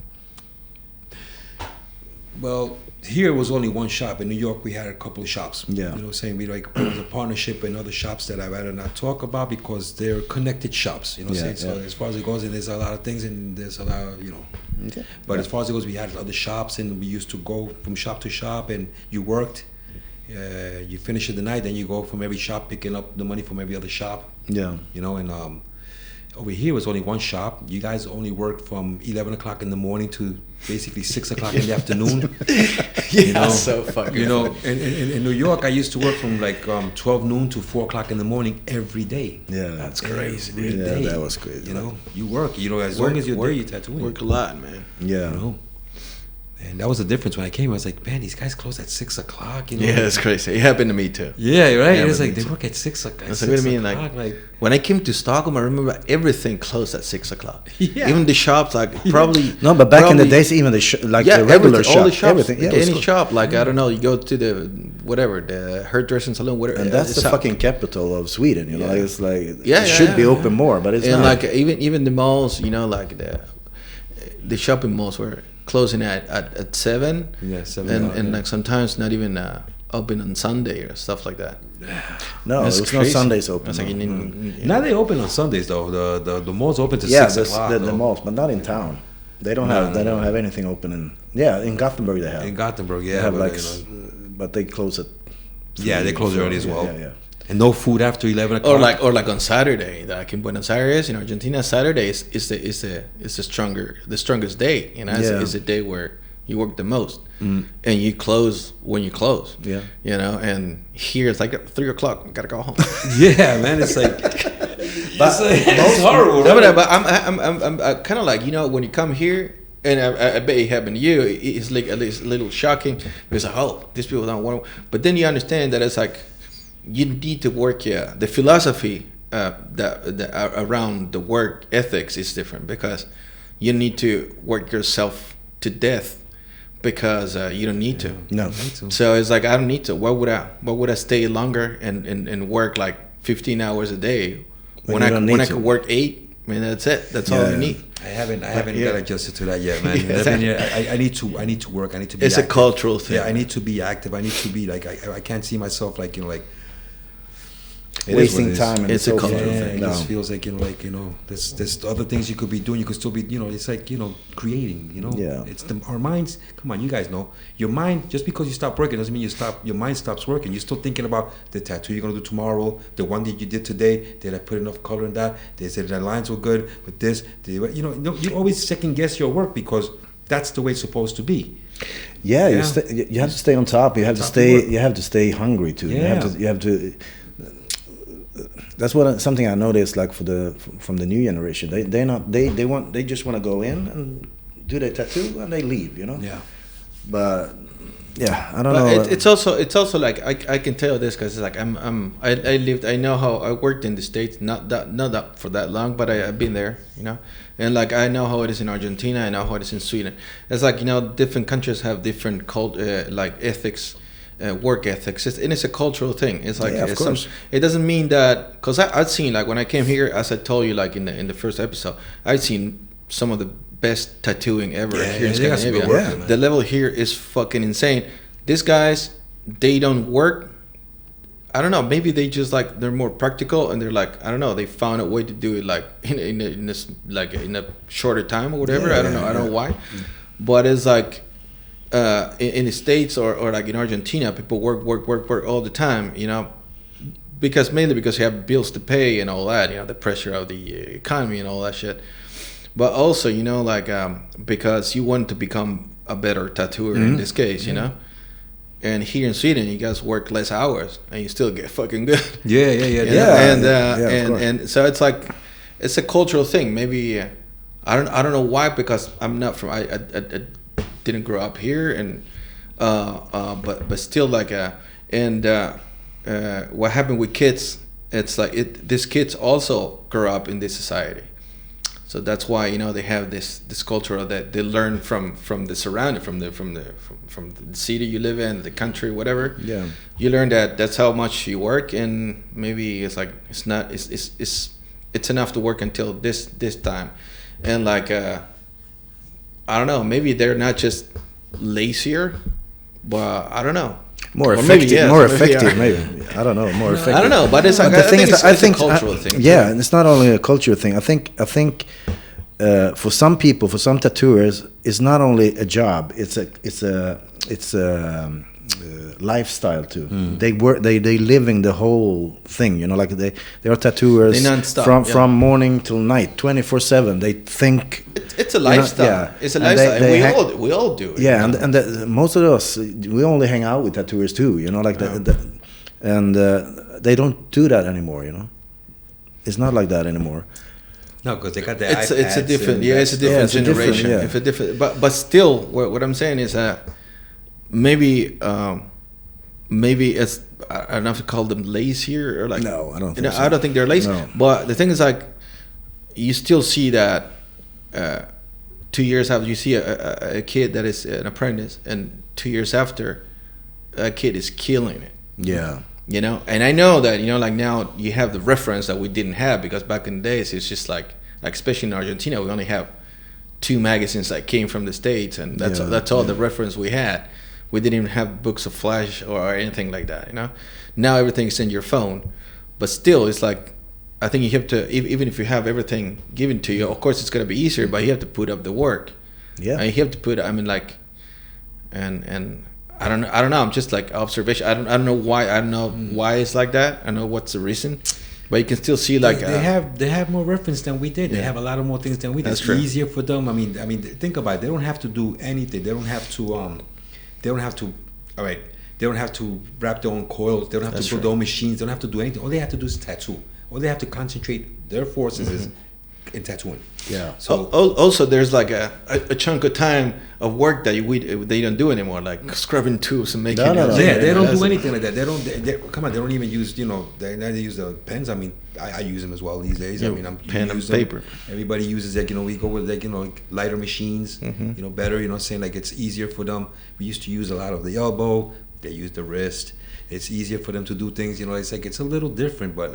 Well, here was only one shop. In New York, we had a couple of shops. Yeah. You know what I'm saying? There was a partnership in other shops that I'd rather not talk about because they're connected shops. You know what I'm saying? So as far as it goes, and there's a lot of things, and there's a lot of, you know. Okay. But as far as it goes, we had other shops, and we used to go from shop to shop, and you worked. You finish it the night, then you go from every shop, picking up the money from every other shop. Yeah. You know, and over here was only one shop. You guys only worked from 11 o'clock in the morning to basically 6 o'clock in the afternoon. You know? So fucking. You know, in New York, I used to work from like 12 noon to 4 o'clock in the morning every day. Yeah, that's crazy. Every day. That was crazy. You know, you work. You know, as long as you're there, you tattooing. Work a lot, man. Yeah. You know? And that was the difference when I came. I was like, man, these guys close at 6 o'clock. You know? Yeah, it's crazy. It happened to me too. Yeah, right. It's like they work at 6 o'clock. That's what I mean. Like when I came to Stockholm, I remember everything closed at 6 o'clock. Yeah. Even the shops, like probably. No, but back in the days, even the regular shop, all the shops, everything. Yeah, any shop, like I don't know, you go to the hairdressing salon, whatever. And that's the fucking capital of Sweden. You know, it's like it should be open more, but it's and not. like even the malls, you know, like the shopping malls were closing at 7. Yeah, 7. And like sometimes not even open on Sunday or stuff like that. No, there's no Sundays open. Like now they open on Sundays though. The malls open to 6 o'clock. The malls, but not in town. They don't have anything open in Gothenburg they have. In Gothenburg, yeah. They have but they close at 3, yeah, they close early as well. Yeah. And no food after 11 o'clock. Or like on Saturday, like in Buenos Aires, in Argentina, Saturday is the strongest day. You know, it's the day where you work the most, and you close when you close. Yeah, you know. And here it's like at 3 o'clock. I gotta go home. Yeah, man, it's like it's horrible. No, but I'm kind of like, you know, when you come here. And I bet it happened to you. It's like at least a little shocking. It's like, oh, these people don't want to. But then you understand that it's like you need to work. Yeah, the philosophy that around the work ethics is different because you need to work yourself to death because you don't need to. No. So it's like I don't need to. Why would I stay longer and work like 15 hours a day when I could work 8? I mean, that's it. That's all you need. I haven't got adjusted to that yet, man. I need to work. I need to be. It's active. A cultural thing. Yeah, I need to be active. I need to be like I can't see myself like, you know, like wasting time. And it's a cultural thing. It just feels like, you know, there's other things you could be doing. You could still be, you know, it's like, you know, creating. You know, it's our minds. Come on, you guys know your mind. Just because you stop working doesn't mean your mind stops working. You're still thinking about the tattoo you're gonna do tomorrow, the one that you did today. Did I put enough color in that? They said the lines were good, but this, you know, you always second guess your work because that's the way it's supposed to be. Yeah, you have to stay on top. You have to stay. You have to stay hungry too. Yeah. You have to. That's something I noticed. Like from the new generation, they just want to go in and do their tattoo and they leave, you know. Yeah. But yeah, I don't know. It's also like I can tell this because it's like I know how I worked in the States, not that for that long, but I've been there, you know, and like I know how it is in Argentina, I know how it is in Sweden. It's like, you know, different countries have different like ethics, work ethics, and it's a cultural thing. It's like of course. It doesn't mean that, because I've seen, like when I came here, as I told you, like in the first episode, I've seen some of the best tattooing ever here in Scandinavia. The level here is fucking insane. These guys, they don't work. I don't know. Maybe they just like, they're more practical, and they're like, I don't know. They found a way to do it like in this, like in a shorter time or whatever. I don't know. I don't know why, but it's like in the States or like in Argentina, people work all the time. You know, mainly because you have bills to pay and all that. You know, the pressure of the economy and all that shit. But also, you know, like because you want to become a better tattooer in this case, you know. And here in Sweden, you guys work less hours and you still get fucking good. Yeah. And so it's like, it's a cultural thing. Maybe I don't know why, because I'm not from, I didn't grow up here, and but still like what happened with kids? It's like these kids also grow up in this society. So that's why, you know, they have this culture that they learn from the surrounding, from the city you live in, the country, whatever. Yeah. You learn that's how much you work, and maybe it's like it's enough to work until this time, and like I don't know, maybe they're not just lazier, but I don't know. More effective, maybe. I don't know. More effective. I don't know, but it's like, I think it's a cultural thing. Yeah, and it's not only a cultural thing. I think for some people, for some tattooers, it's not only a job. It's a lifestyle too. They living the whole thing. You know, like they are tattooers from morning till night, 24/7. They think. It's a lifestyle. You know, yeah. It's a lifestyle. We all do it. Yeah, and most of us, we only hang out with tattooers too. You know, like and they don't do that anymore. You know, it's not like that anymore. No, because they got the it's a different generation. It's a different, but still, what I'm saying is that maybe it's, I don't know if to call them lazier or like. No, I don't think so. I don't think they're lazy. No. But the thing is, like, you still see that 2 years after, you see a kid that is an apprentice, and 2 years after, a kid is killing it. Yeah. You know, and I know that, you know, like now you have the reference that we didn't have, because back in the days it's just like especially in Argentina, we only have 2 magazines that came from the States, and that's all the reference we had. We didn't even have books of Flash or anything like that, you know. Now everything's in your phone, but still, it's like, I think you have to, even if you have everything given to you, of course it's gonna be easier, but you have to put up the work. Yeah. And you have to put, I mean, like, and I don't know. I'm just like observation. I don't know why. I don't know why it's like that. I don't know what's the reason, but you can still see like they have more reference than we did. They have a lot of more things than we did. That's it's true. Easier for them. I mean, think about it. They don't have to do anything. They don't have to. All right. They don't have to wrap their own coils. They don't have to put their own machines. They don't have to do anything. All they have to do is tattoo. All they have to concentrate their forces is in tattooing. Yeah. So also there's like a chunk of time of work that they don't do anymore, like scrubbing tubes and making. No. Yeah, they don't do anything like that. They don't even use, they use the pens. I mean, I use them as well these days. Yeah, I mean, I'm pen and paper. Everybody uses we go with like lighter machines, better, saying like it's easier for them. We used to use a lot of the elbow. They use the wrist. It's easier for them to do things, it's like it's a little different, but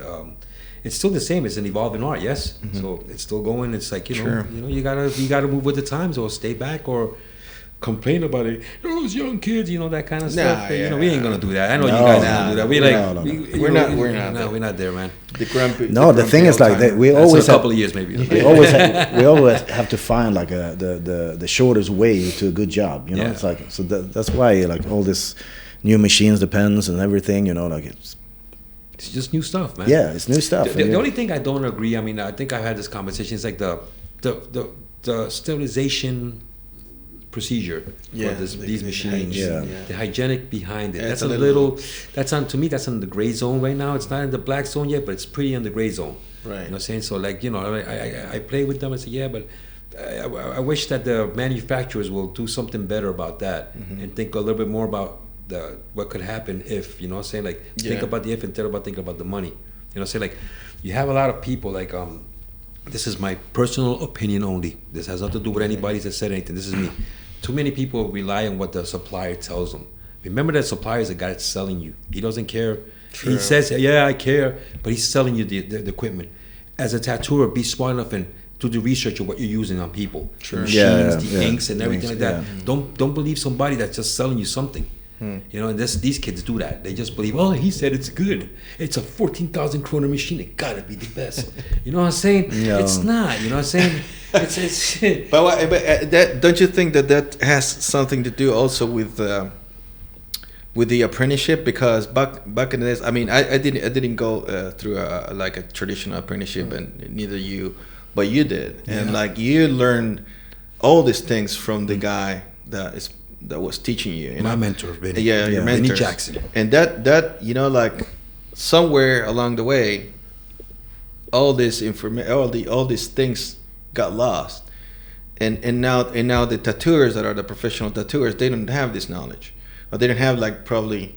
it's still the same. It's an evolving art, yes. So it's still going. It's like you gotta move with the times, or stay back, or complain about it. Those young kids, that kind of stuff. We ain't gonna do that. I know you guys don't do that. We're not there, man. The thing is like we always a couple of years maybe. we always have to find like the shortest way to a good job. It's like so that's why like all this new machines, the pens and everything. Like it's just new stuff, man. Yeah, it's new stuff. The only thing I don't agree, I think I've had this conversation, is like the sterilization procedure for these machines. The hygienic behind it. That's to me, that's in the gray zone right now. It's not in the black zone yet, but it's pretty in the gray zone. Right. You know what I'm saying? So like, I play with them and say, but I wish that the manufacturers will do something better about that and think a little bit more about what could happen if, you know what I'm saying? Like, think about the if instead of thinking about the money. You know what I'm saying? Like, you have a lot of people, like, this is my personal opinion only. This has nothing to do with anybody that said anything. This is me. Too many people rely on what the supplier tells them. Remember that supplier is the guy that's selling you. He doesn't care. True. He says, yeah, I care, but he's selling you the equipment. As a tattooer, be smart enough and do the research of what you're using on people. Sure. The machines, the inks and everything like that. Don't believe somebody that's just selling you something. You know, and these kids do that. They just believe, oh, he said it's good. It's a 14,000 kroner machine. It gotta be the best. You know what I'm saying? No. It's not. You know what I'm saying? It's but that, don't you think that has something to do also with the apprenticeship? Because back in the days, I mean, I didn't go through like a traditional apprenticeship, and neither you, but you did, and like you learned all these things from the guy that was teaching you. My mentor, Vinny. Yeah, your mentor, Vinny Jackson. And that you know, like somewhere along the way, all this all these things got lost, and now the tattooers that are the professional tattooers, they don't have this knowledge, or they don't have, like, probably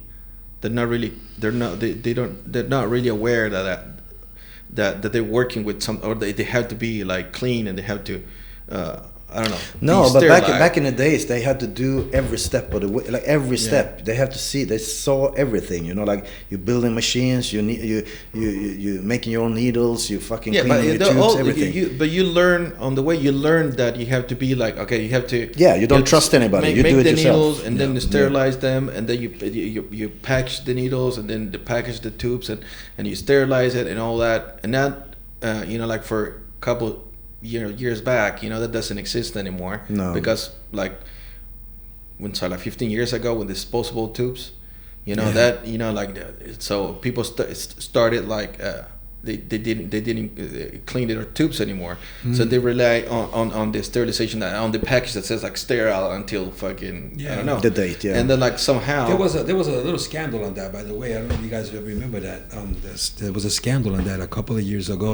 they're not really aware that they're working with some, or they have to be like clean, and they have to I don't know. No, but back in the days, they had to do every step of the way, like every step. They have to see. They saw everything. You know, like you building machines, you making your own needles, you fucking cleaning your tubes, everything. But you learn on the way. You learn that you have to be like, okay, you have to. Yeah, you don't trust anybody. You do it yourself. Make the needles, and then you sterilize them, and then you package the needles, and then package the tubes, and you sterilize it and all that. And that you know, like for a couple years back, you know, that doesn't exist anymore. No. Because like 15 years ago with disposable tubes, you know, that, you know, like, so people started like they didn't clean their tubes anymore. So they rely on the sterilization, on the package that says like sterile until fucking I don't know the date. And then like somehow there was a little scandal on that, by the way. I don't know if you guys remember that. There was a scandal on that a couple of years ago.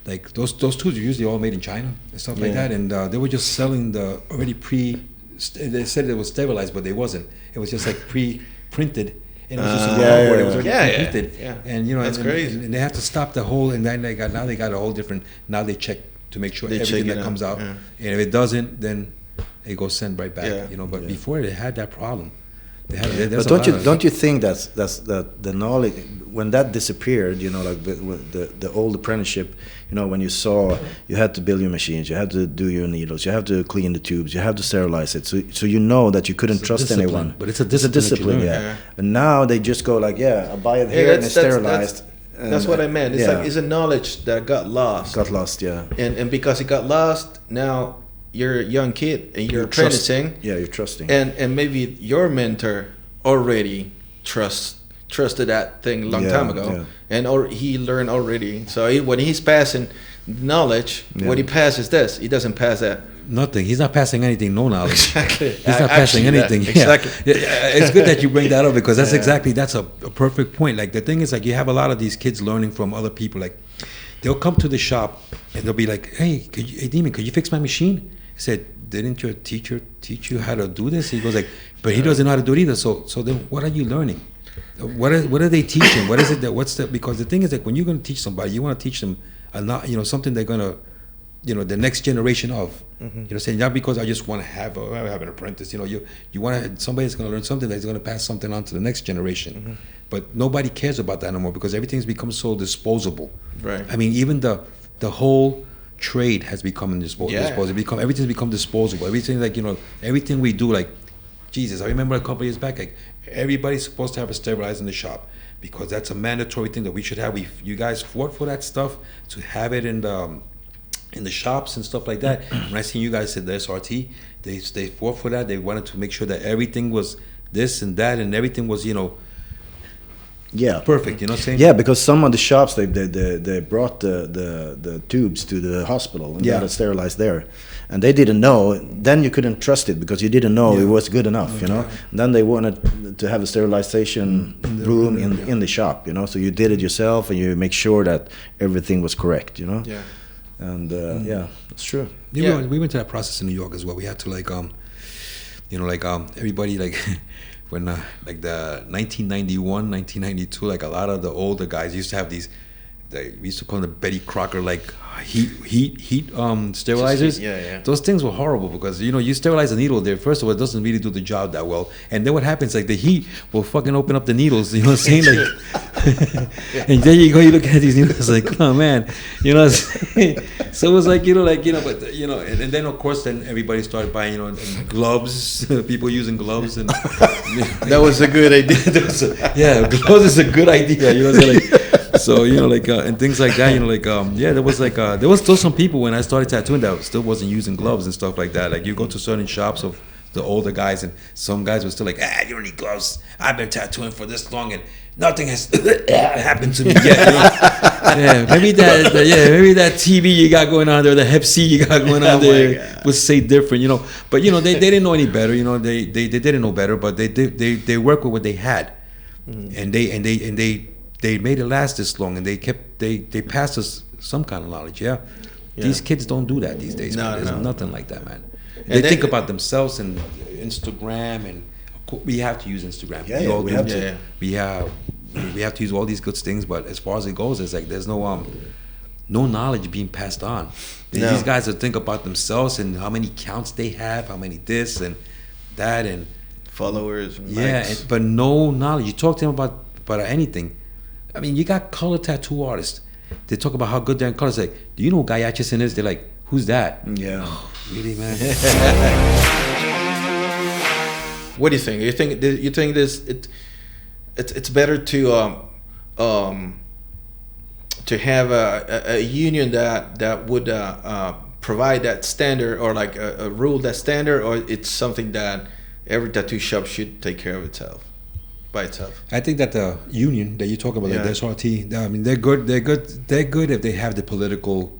Like those tubes are usually all made in China and stuff like that, and they were just selling the already they said it was sterilized, but they wasn't. It was just like pre-printed, and it was just it was already printed. And you know, that's crazy. And they had to stop the whole, and then they got a whole different. Now they check to make sure everything that comes out, and if it doesn't, then it goes sent right back. You know, but before they had that problem. But don't you think that's the knowledge, when that disappeared, you know, like the old apprenticeship, you know, when you had to build your machines, you had to do your needles, you have to clean the tubes, you have to sterilize it, so you know that you couldn't trust anyone. But it's a discipline. And now they just go like, I buy it here and it's sterilized. That's what I meant. It's like, it's a knowledge that got lost. And because it got lost, now you're a young kid and you're apprenticing. You're trusting. And maybe your mentor already trusted that thing a long time ago, and he learned already. So when he's passing knowledge, what he passes this, he doesn't pass that. Nothing. He's not passing anything. No knowledge. Exactly. He's not passing anything. Exactly. It's good that you bring that up, because that's a perfect point. Like, the thing is, like, you have a lot of these kids learning from other people. Like, they'll come to the shop and they'll be like, "Hey, Demon, could you fix my machine?" He said, "Didn't your teacher teach you how to do this?" He goes like, "But he doesn't know how to do it either. So then what are you learning? What are they teaching? What is it because the thing is that when you're going to teach somebody, you want to teach them something they're going to, the next generation of, saying not because I just want to have an apprentice, you want somebody's going to learn something that's going to pass something on to the next generation. But nobody cares about that anymore, because everything's become so disposable. Right. I mean, even the whole trade has become disposable. Everything's become disposable. Everything, like, everything we do, like, Jesus, I remember a couple of years back, like, everybody's supposed to have a sterilizer in the shop, because that's a mandatory thing that we should have. You guys fought for that stuff, to have it in the shops and stuff like that. When I seen you guys said the SRT, they fought for that. They wanted to make sure that everything was this and that, and everything was, perfect. You know what I'm saying? Yeah, because some of the shops they brought the tubes to the hospital and got it sterilized there, and they didn't know. Then you couldn't trust it because you didn't know it was good enough. And then they wanted to have a sterilization room in the shop. So you did it yourself and you make sure that everything was correct. And it's true. We went to that process in New York as well. We had to everybody when like the 1991, 1992, like a lot of the older guys used to have these. We used to call them the Betty Crocker heat sterilizers. Yeah. Those things were horrible because you sterilize a needle there. First of all, it doesn't really do the job that well, and then what happens? Like the heat will fucking open up the needles. You know what I'm saying? Like, and then you look at these needles like, oh man, you know. What I'm saying? So it was like and then of course then everybody started buying gloves. People using gloves and that was a good idea. Gloves is a good idea. You know what I'm saying? So and things like that. There was still some people when I started tattooing that still wasn't using gloves and stuff like that. Like you go to certain shops of the older guys, and some guys were still like, you don't need gloves. I've been tattooing for this long and nothing has happened to me yet. Maybe that TV you got going on there, the Hep C you got going on there would say different, But they didn't know any better, They didn't know better, but they worked with what they had, and they made it last this long, and they passed us some kind of knowledge. Yeah. These kids don't do that these days. Man. There's nothing like that, man. They think about themselves and Instagram, and we have to use Instagram. We have to. We have to use all these good things, but as far as it goes, it's like there's no knowledge being passed on. These guys will think about themselves and how many counts they have, how many this and that, and followers. And but no knowledge. You talk to them about anything. I mean, you got color tattoo artists. They talk about how good they're in colors. Like, do you know who Guy Atchison is? They're like, who's that? Yeah. Oh, really, man? What do you think? You think this it's better to have a union that would provide that standard, or like a rule that standard, or it's something that every tattoo shop should take care of itself? By itself. I think that the union that you talk about, like the SRT, I mean, they're good if they have the political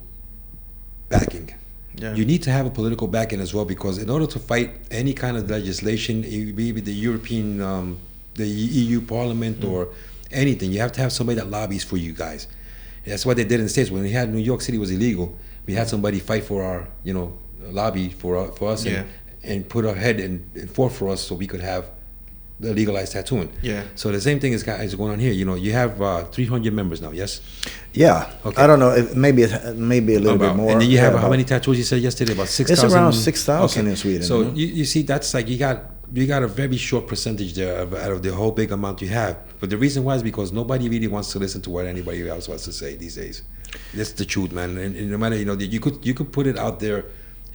backing. Yeah. You need to have a political backing as well, because in order to fight any kind of legislation, maybe the European, the EU Parliament or anything, you have to have somebody that lobbies for you guys. That's what they did in the States. When we had New York City was illegal, we had somebody fight for our, lobby for us and put our head and fought for us so we could have the legalized tattooing. Yeah. So the same thing is going on here. You have 300 members now. Yes. Yeah. Okay. I don't know. Maybe a little bit more. And then you have how many tattoos you said yesterday? About 6,000. It's around 6,000 in Sweden. So you see, that's like you got a very short percentage there out of the whole big amount you have. But the reason why is because nobody really wants to listen to what anybody else wants to say these days. That's the truth, man. And no matter you could put it out there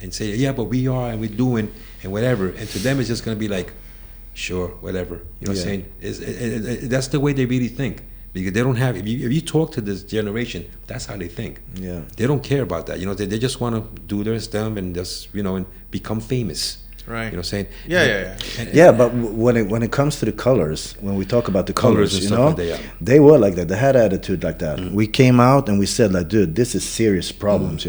and say, yeah, but we are and we're doing and whatever. And to them, it's just going to be like, sure, whatever. You know what I'm saying? That's the way they really think, because they don't have. If you talk to this generation, that's how they think. Yeah, they don't care about that. They just want to do their stuff and just and become famous. Right. You know what I'm saying? Yeah. But when it comes to the colors, when we talk about the colors, and stuff like that, they were like that. They had attitude like that. We came out and we said like, dude, this is serious problems.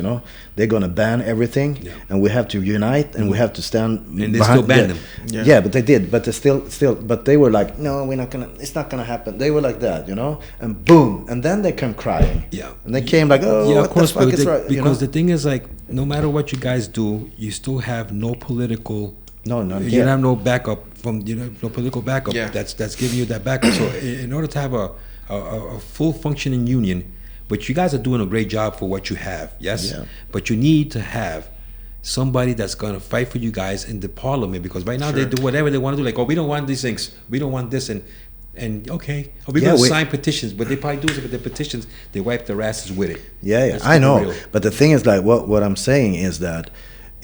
They're gonna ban everything, and we have to unite and we have to stand. And they still banned them. Yeah, but they did. But they still. But they were like, no, we're not gonna. It's not gonna happen. They were like that, And boom, and then they come crying. Yeah. And they came like, oh, yeah, what of course, the fuck is right? Because the thing is, like, no matter what you guys do, you still have no political. You have no backup from no political backup. Yeah. That's giving you that backup. So in order to have a full functioning union, but you guys are doing a great job for what you have, yes. Yeah. But you need to have somebody that's gonna fight for you guys in the parliament, because right now they do whatever they want to do. Like, oh, we don't want these things, we don't want this, and okay, we're gonna sign petitions. But they probably do it with the petitions. They wipe their asses with it. Yeah, I know. Real. But the thing is, like, what I'm saying is that.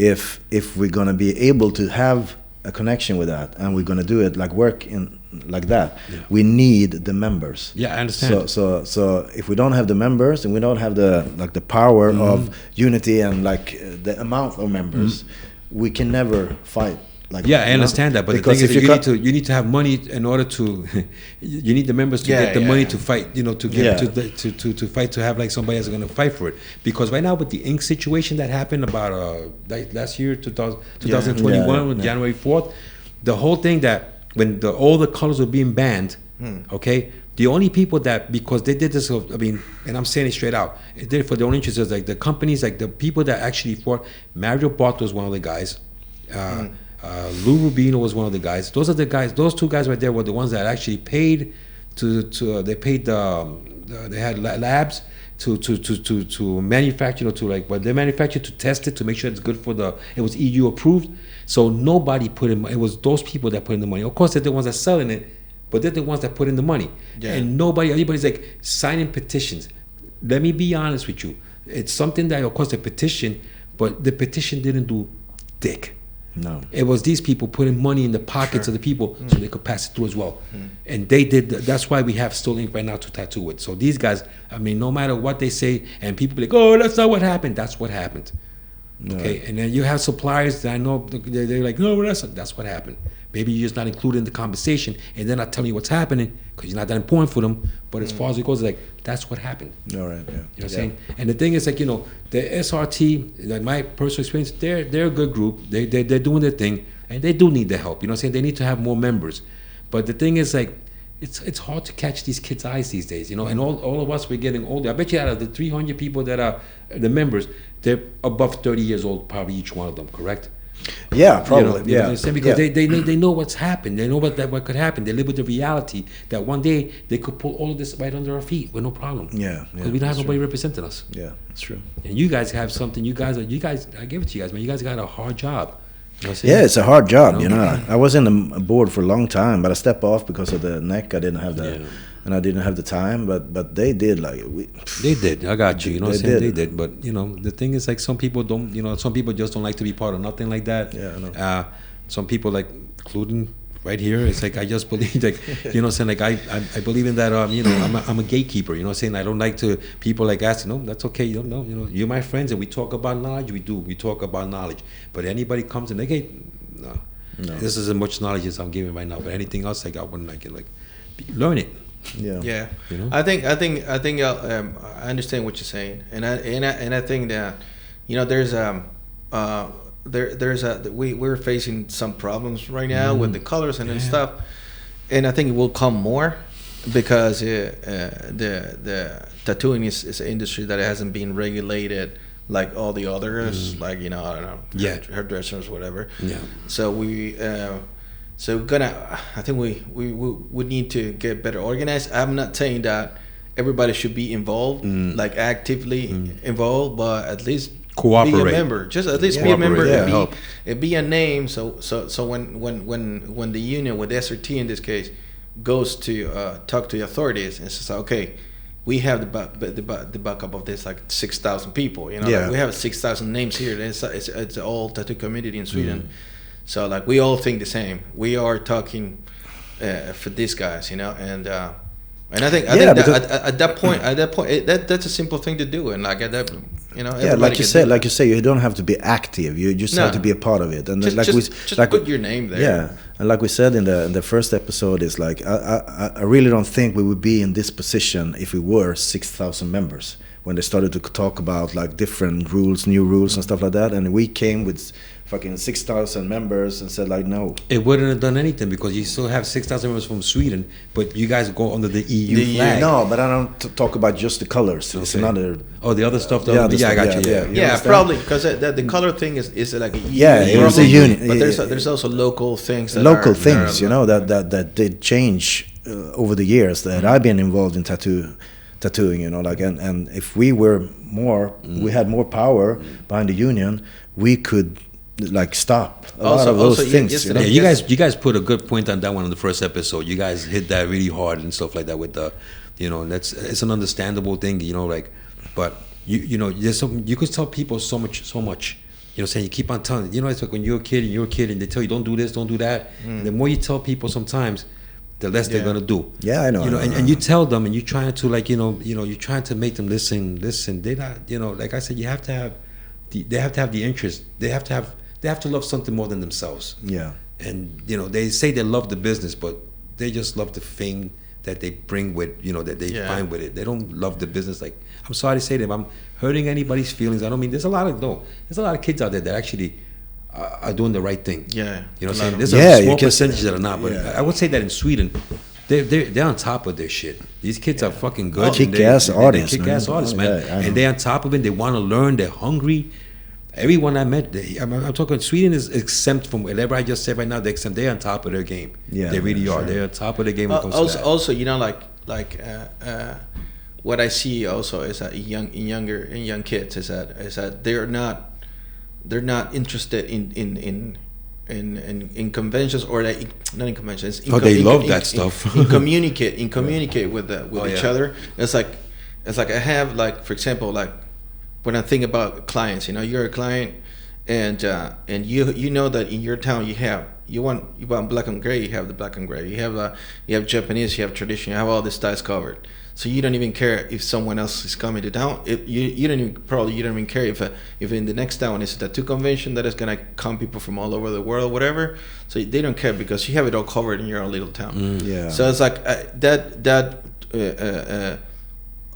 If we're gonna be able to have a connection with that, and we're gonna do it like work in like that, we need the members. Yeah, I understand. So if we don't have the members and we don't have the power of unity and like the amount of members, we can never fight. Like, I understand that, but because the thing is, you need to have money in order to. You need the members to get the money to fight. To get to fight, to have like somebody that's going to fight for it. Because right now with the ink situation that happened about last year, 2021, January 4th, the whole thing that when all the colors were being banned, Okay, the only people that, because they did this, I mean, and I'm saying it straight out, it did it for their own interests. Is like the companies, like the people that actually fought. Mario Barth was one of the guys. Lou Rubino was one of the guys. Those are the guys. Those two guys right there were the ones that actually paid they paid they had labs to manufacture, but they manufactured to test it to make sure it's good it was EU approved. So nobody put in. It was those people that put in the money. Of course, they're the ones that selling it, but they're the ones that put in the money. Yeah. And everybody's like signing petitions. Let me be honest with you. It's something that, of course, the petition, but the petition didn't do dick. No. It was these people putting money in the pockets of the people so they could pass it through as well. And they did. That's why we have still ink right now to tattoo it. So these guys, I mean, no matter what they say, and people be like, oh, that's not what happened. That's what happened. No. Okay, and then you have suppliers that I know they're like, no, that's what happened. Maybe you're just not included in the conversation, and they're not telling you what's happening because you're not that important for them. But as far as it goes, it's like that's what happened. All right, yeah. You know what I'm saying? And the thing is, like, the SRT, like my personal experience, they're a good group. They're doing their thing, and they do need the help. You know what I'm saying? They need to have more members. But the thing is, like, it's hard to catch these kids' eyes these days, and all of us, we're getting older. I bet you out of the 300 people that are the members, they're above 30 years old, probably each one of them, correct? Yeah, probably. You know what I'm saying? Because they know what's happened. They know what could happen. They live with the reality that one day they could pull all of this right under our feet with no problem. Yeah. Because we don't have nobody representing us. Yeah, that's true. And you guys have something. You guys, I give it to you guys, man. You guys got a hard job. You know yeah, it's a hard job. I was in the board for a long time, but I stepped off because of the neck. I didn't have and I didn't have the time. But they did they did. I got you. You know what I'm saying? They did. But the thing is, like, some people don't. Some people just don't like to be part of nothing like that. Yeah, I know. Some people, like, including right here, it's like I just believe, like, you know what I'm saying, like I believe in that. I'm a gatekeeper. You know what I'm saying? I don't like to people like ask. No, that's okay. You're my friends, and we talk about knowledge. We talk about knowledge. But anybody comes and like, hey, no. This is as much knowledge as I'm giving right now. But anything else, like, I wouldn't like it. Like, learn it. Yeah. I think I understand what you're saying, and I think that we're facing some problems right now with the colors and stuff, and I think it will come more because the tattooing is an industry that hasn't been regulated like all the others, like I don't know, hairdressers, whatever. Yeah. So I think we need to get better organized. I'm not saying that everybody should be involved, like actively involved, but at least cooperate. Be a member. Just at least be a member and be a name. So when the union with SRT in this case goes to talk to the authorities and says, okay, we have the backup of this, like 6,000 people. Like we have 6,000 names here. It's all tattoo community in Sweden. So, like, we all think the same. We are talking for these guys, and I think at that point, that's a simple thing to do, and like at that, like you say, you don't have to be active. You just have to be a part of it, and just put your name there. Yeah, and like we said in the first episode, is like I really don't think we would be in this position if we were 6,000 members. When they started to talk about like different rules, new rules and stuff like that, and we came with fucking 6,000 members and said like no. It wouldn't have done anything because you still have 6,000 members from Sweden, but you guys go under the EU flag. No, but I don't talk about just the colors. It's another. Oh, the other stuff. I got you. Yeah, probably because the color thing is like a EU. Yeah, it was a unit. But there's also local things. That did change over the years that I've been involved in tattooing, and if we were more, we had more power behind the union, we could like stop a lot of those things. You guys put a good point on that one in the first episode. You guys hit that really hard and stuff like that with the, it's an understandable thing, but there's something you could tell people so much. Saying you keep on telling, it's like when you're a kid and they tell you don't do this, don't do that. The more you tell people sometimes, the less they're gonna do. Yeah, I know. And you tell them, and you're trying to you're trying to make them listen. They're not, like I said, they have to have the interest. They have to love something more than themselves. Yeah. And they say they love the business, but they just love the fame that they bring with, that they find with it. They don't love the business. Like, I'm sorry to say that if I'm hurting anybody's feelings, I don't mean there's a lot of kids out there that actually are doing the right thing. Yeah. There's a small percentage that are not, but I would say that in Sweden, they're on top of their shit. These kids are fucking good. Kick-ass artists, Kick-ass artists, man. And they're on top of it. They want to learn. They're hungry. Everyone I met, I'm talking. Sweden is exempt from whatever I just said right now. They're on top of their game. Yeah, they really are. They're on top of the game. When it comes to that. Also, you know, like what I see also is that in young kids is that they're not interested in conventions or not in conventions. They love that stuff. communicate with each other. It's like I have, like, for example, like when I think about clients, you know, you're a client and you know that in your town you want black and gray, you have the black and gray. You have Japanese, you have tradition, you have all the styles covered. So you don't even care if someone else is coming to town. You don't even care if in the next town is a tattoo convention that is gonna come people from all over the world, whatever. So they don't care because you have it all covered in your own little town. Yeah. So it's like that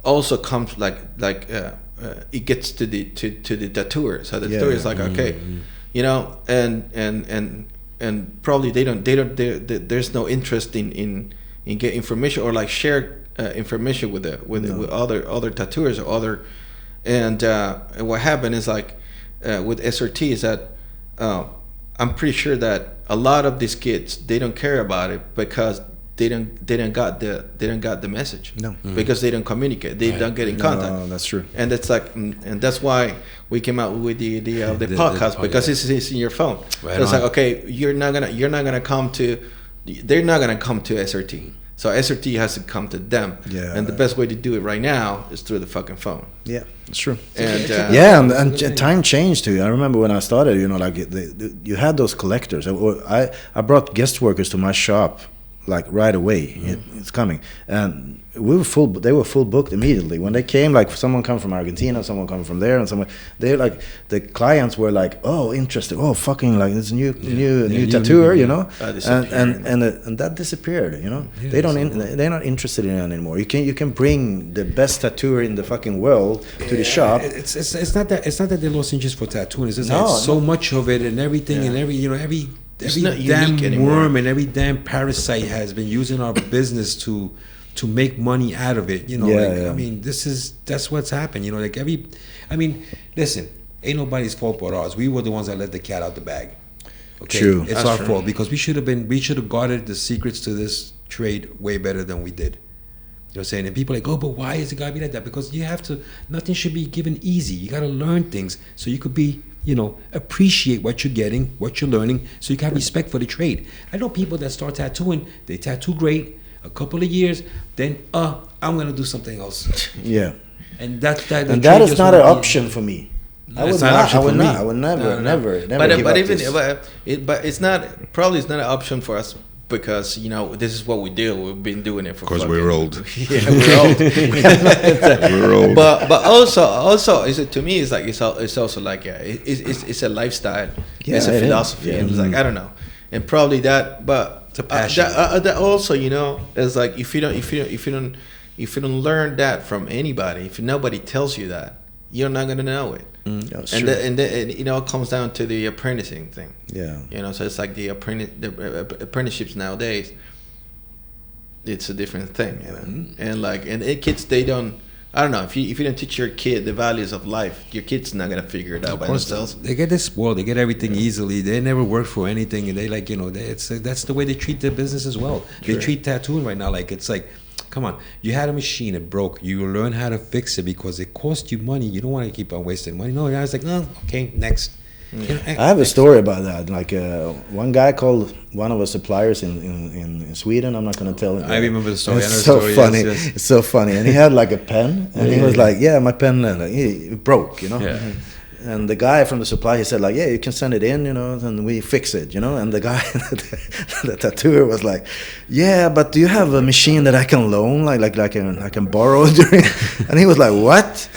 also comes like it gets to the tattooer. So the tattooer is like, okay, you know, and probably they don't there's no interest in get information or like share information with other tattooers or other, and what happened is like with SRT is that I'm pretty sure that a lot of these kids, they don't care about it because they don't got the message. No. Because they don't communicate, they don't get in contact. No, that's true. And that's like, and that's why we came out with the idea of the podcast, because it's in your phone. Right, so it's like, okay, they're not gonna come to SRT. So SRT has to come to them. Yeah. And the best way to do it right now is through the fucking phone. Yeah, it's true. And and time changed too. I remember when I started, you know, like you had those collectors. I brought guest workers to my shop like right away. It's coming, and we were full. They were full booked immediately when they came. Like someone come from Argentina, someone come from there, and someone. They like the clients were like, oh, interested. Oh, fucking like this new tattooer, you know, and that disappeared. You know, they're not interested in it anymore. You can bring the best tattooer in the fucking world to the shop. It's not that they lost interest for tattooing. It's just that so much of it and everything and every damn worm and every damn parasite has been using our business to make money out of it, you know. I mean, that's what's happened, you know. Like listen, ain't nobody's fault but ours. We were the ones that let the cat out the bag. Okay, true. It's our fault because we should have guarded the secrets to this trade way better than we did. You know what I'm saying? And people are like, oh, but why is it gotta be like that? Because you have to. Nothing should be given easy. You gotta learn things so you could be, you know, appreciate what you're getting, what you're learning, so you can have respect for the trade. I know people that start tattooing, they tattoo great, a couple of years, then I'm gonna do something else. Yeah, and that is not an option for me. I would never. But it's not an option for us. Because, you know, this is what we do. We've been doing it for. Because we're old. Yeah, we're old. We're old. But also, is it to me? It's like it's also like it's a lifestyle. Yeah, it's a philosophy. Yeah. And it's like I don't know, and probably that. But it's a passion. That also, you know, it's like if you don't learn that from anybody, if nobody tells you that, you're not gonna know it. And you know, it comes down to the apprenticing thing. Yeah. You know, so it's like the apprenticeships nowadays. It's a different thing, you know. And kids, they don't. I don't know, if you don't teach your kid the values of life, your kid's not gonna figure it out by themselves. They get this spoiled. They get everything easily. They never work for anything, and they like, you know, that's the way they treat their business as well. Sure. They treat tattooing right now like it's like, come on, you had a machine, it broke. You learn how to fix it because it cost you money. You don't want to keep on wasting money. No, I was like, no, okay, next. You know, I have a story about that. Like one guy called one of our suppliers in Sweden. I'm not going to tell him. I remember the story. It's so funny. Yes. It's so funny. And he had like a pen, and he was like, "Yeah, my pen it broke," you know. Yeah. And the guy from the supply, he said like, yeah, you can send it in, you know, and we fix it, you know. And the guy, the tattooer was like, yeah, but do you have a machine that I can loan, like I can borrow during? And he was like, what?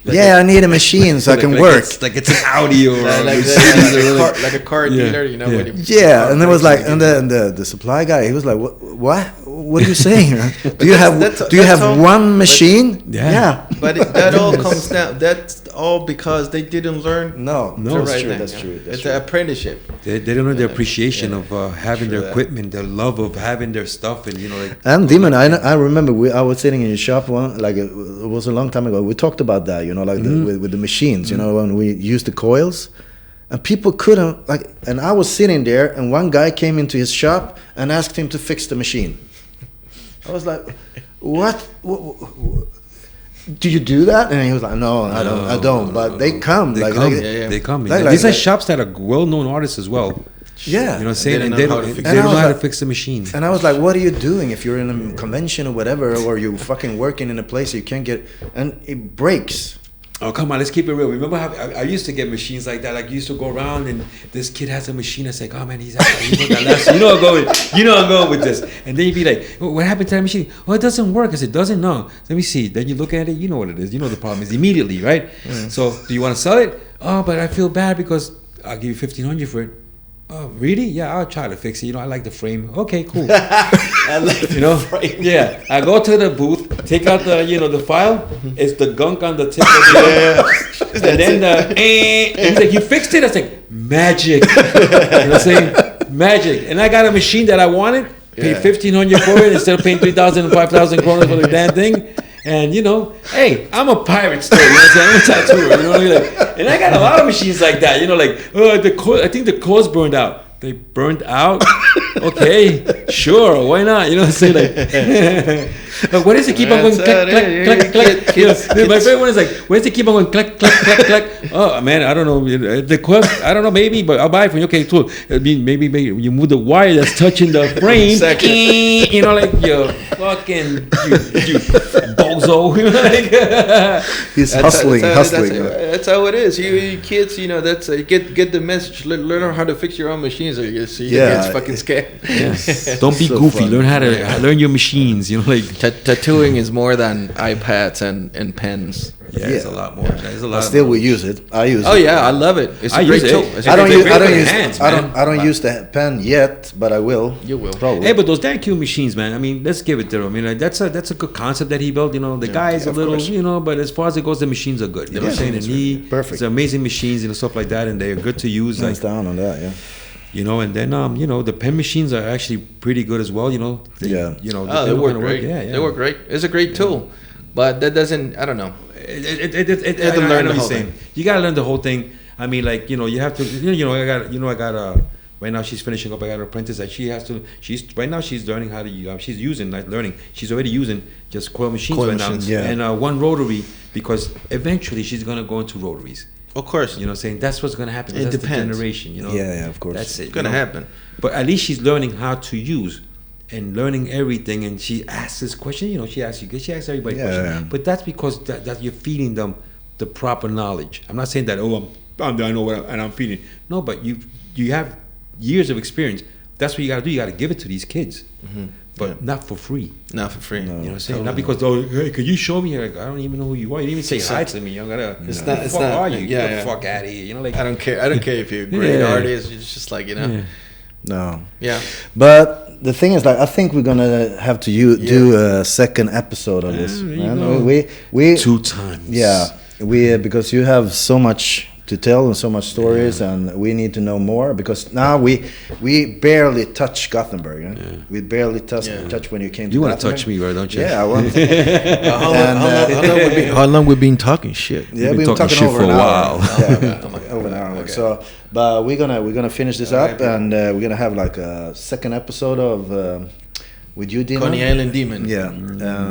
I need a machine so I can work. It's an Audi or like a car dealer, you know. Yeah, and it was like, and the supply guy, he was like, what? What are you saying? Do you have one machine? Yeah. But that all comes down. That's all because they didn't learn. No, that's true. That's true. It's an apprenticeship. They don't know the appreciation of having their equipment, the love of having their stuff, and like. And Demon, I remember I was sitting in your shop one, like it was a long time ago. We talked about that, like with the machines, when we used the coils, and people couldn't and I was sitting there, and one guy came into his shop and asked him to fix the machine. I was like, what? Do you do that? And he was like, no, I don't. But they come. They come. These are shops that are well-known artists as well. Yeah. You know what I'm saying? And they don't know how to fix the machine. And I was like, what are you doing if you're in a convention or whatever, or you're fucking working in a place you can't get, and it breaks. Oh, come on, let's keep it real. Remember how I used to get machines like that? Like, you used to go around and this kid has a machine. I say, oh man, I'm going with this. And then you'd be like, what happened to that machine? Oh, it doesn't work. I said, doesn't? No. Let me see. Then you look at it, you know what it is. You know the problem is immediately, right? So, do you want to sell it? Oh, but I feel bad because I'll give you $1,500 for it. Oh, really? Yeah, I'll try to fix it. I like the frame. Okay, cool. I like the frame. Yeah, I go to the booth, take out the the file. It's the gunk on the tip of the and then and he's like, you fixed it? I was like, magic. You know what I'm saying? Magic. And I got a machine that I wanted, paid $1,500 for it instead of paying 3,000 and 5,000 kroner for the damn thing. And hey, I'm a pirate still. You know what I'm saying? I'm a tattooer. You know what I mean? And I got a lot of machines like that. I think the coils burned out. They burned out. Okay, sure, why not? You know what I'm saying? Like, what is it? Keep on going clack, clack, clack, clack. My favorite one is like, what does it keep on going clack, clack, clack, clack? Oh man, I don't know. The coil, I don't know, maybe, but I'll buy it from you. Okay, cool. I mean, maybe you move the wire that's touching the frame. Exactly. You fucking you bozo. He's hustling. That's how it is. You kids, that's get the message. Learn how to fix your own machines, or you see kids fucking scared. Yes. Don't be goofy. Funny. Learn how to learn your machines. Tattooing is more than iPads and pens. Yeah, it's a lot more. There's a lot. Still, we use it. I use it. Oh yeah, I love it. It's a great tool. I don't use the pen yet, but I will. You will probably. Hey, but those Dan Q machines, man. I mean, let's give it to him. I mean, that's a good concept that he built. The guy is a little, but as far as it goes, the machines are good. You know what I'm saying? Perfect. It's amazing machines and stuff like that, and they're good to use. Hands down on that, yeah. And then the pen machines are actually pretty good as well. They work great. They work great. It's a great tool, but that doesn't. I don't know. I learn the whole thing. You gotta learn the whole thing. I mean, you have to. I got. Right now she's finishing up. I got an apprentice that she has to. She's learning how to. She's using, not learning. She's already using just coil machines now, and one rotary, because eventually she's gonna go into rotaries. Of course. You know what I'm saying? That's what's going to happen. It That's depends. the generation, Yeah, of course. That's it. It's going to happen. But at least she's learning how to use and learning everything. And she asks this question. She asks everybody questions. Yeah. But that's because that you're feeding them the proper knowledge. I'm not saying that, I know what I'm feeding. No, but you have years of experience. That's what you got to do. You got to give it to these kids. Mm-hmm. But not for free. Not for free. No, you know what I'm saying? Not because, hey, could you show me? Like, I don't even know who you are. You didn't even say hi to me. I'm gonna. It's not. It's fuck not. Are you? Yeah, Get the fuck out of here. I don't care. I don't care if you're a great artist. It's just like No. Yeah. But the thing is, I think we're gonna have to do a second episode of this. We 2 times. Yeah. Because you have so much to tell and so much stories, and we need to know more, because now we barely touch Gothenburg. We barely touch when you came to Gothenburg. You want to touch me, right? Don't you? Yeah, I want. How long we've been talking shit? Yeah, we've been talking shit over for a while. Over an hour. Okay. So, but we're gonna finish this up, and we're gonna have like a second episode of. With you, Demon? Coney Island Demon. Yeah,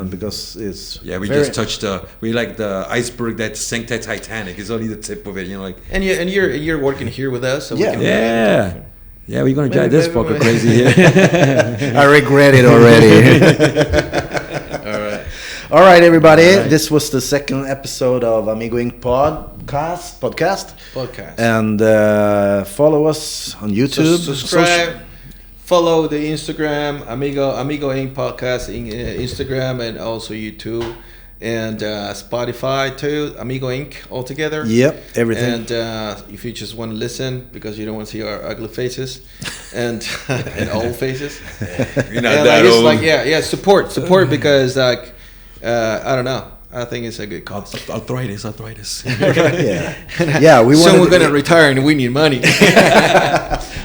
because it's we just touched we like the iceberg that sank the Titanic. It's only the tip of it, And you're working here with us, so we can we're gonna drive this fucker crazy here. I regret it already. All right, everybody. Right. This was the second episode of Amigo Inc. podcast, and follow us on YouTube. Subscribe. Follow the Instagram, Amigo Inc. podcast, Instagram, and also YouTube, and Spotify too, Amigo Inc. altogether. Yep, everything. And if you just want to listen because you don't want to see our ugly faces and old faces, you're not that old. Support because I don't know. I think it's a good cause. Arthritis. Yeah, we want. Soon we're gonna retire and we need money.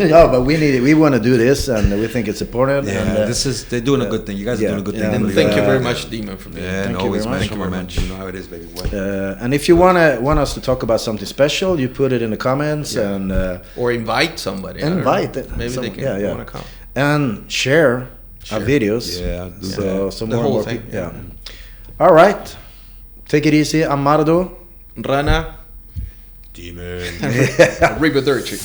No, but we want to do this, and we think it's important. Yeah, and, they're doing a good thing. You guys are doing a good thing. And thank you very much, Demon, for being. Yeah, Thank you always, very man. much. Come on, man. You know how it is, baby. and if you want us to talk about something special, you put it in the comments and Or invite somebody. invite. Maybe they can want to come. And share our videos. Yeah, So The more whole more thing. people. Yeah. All right. Take it easy, Amardo. Rana. Demon. Arrivederci.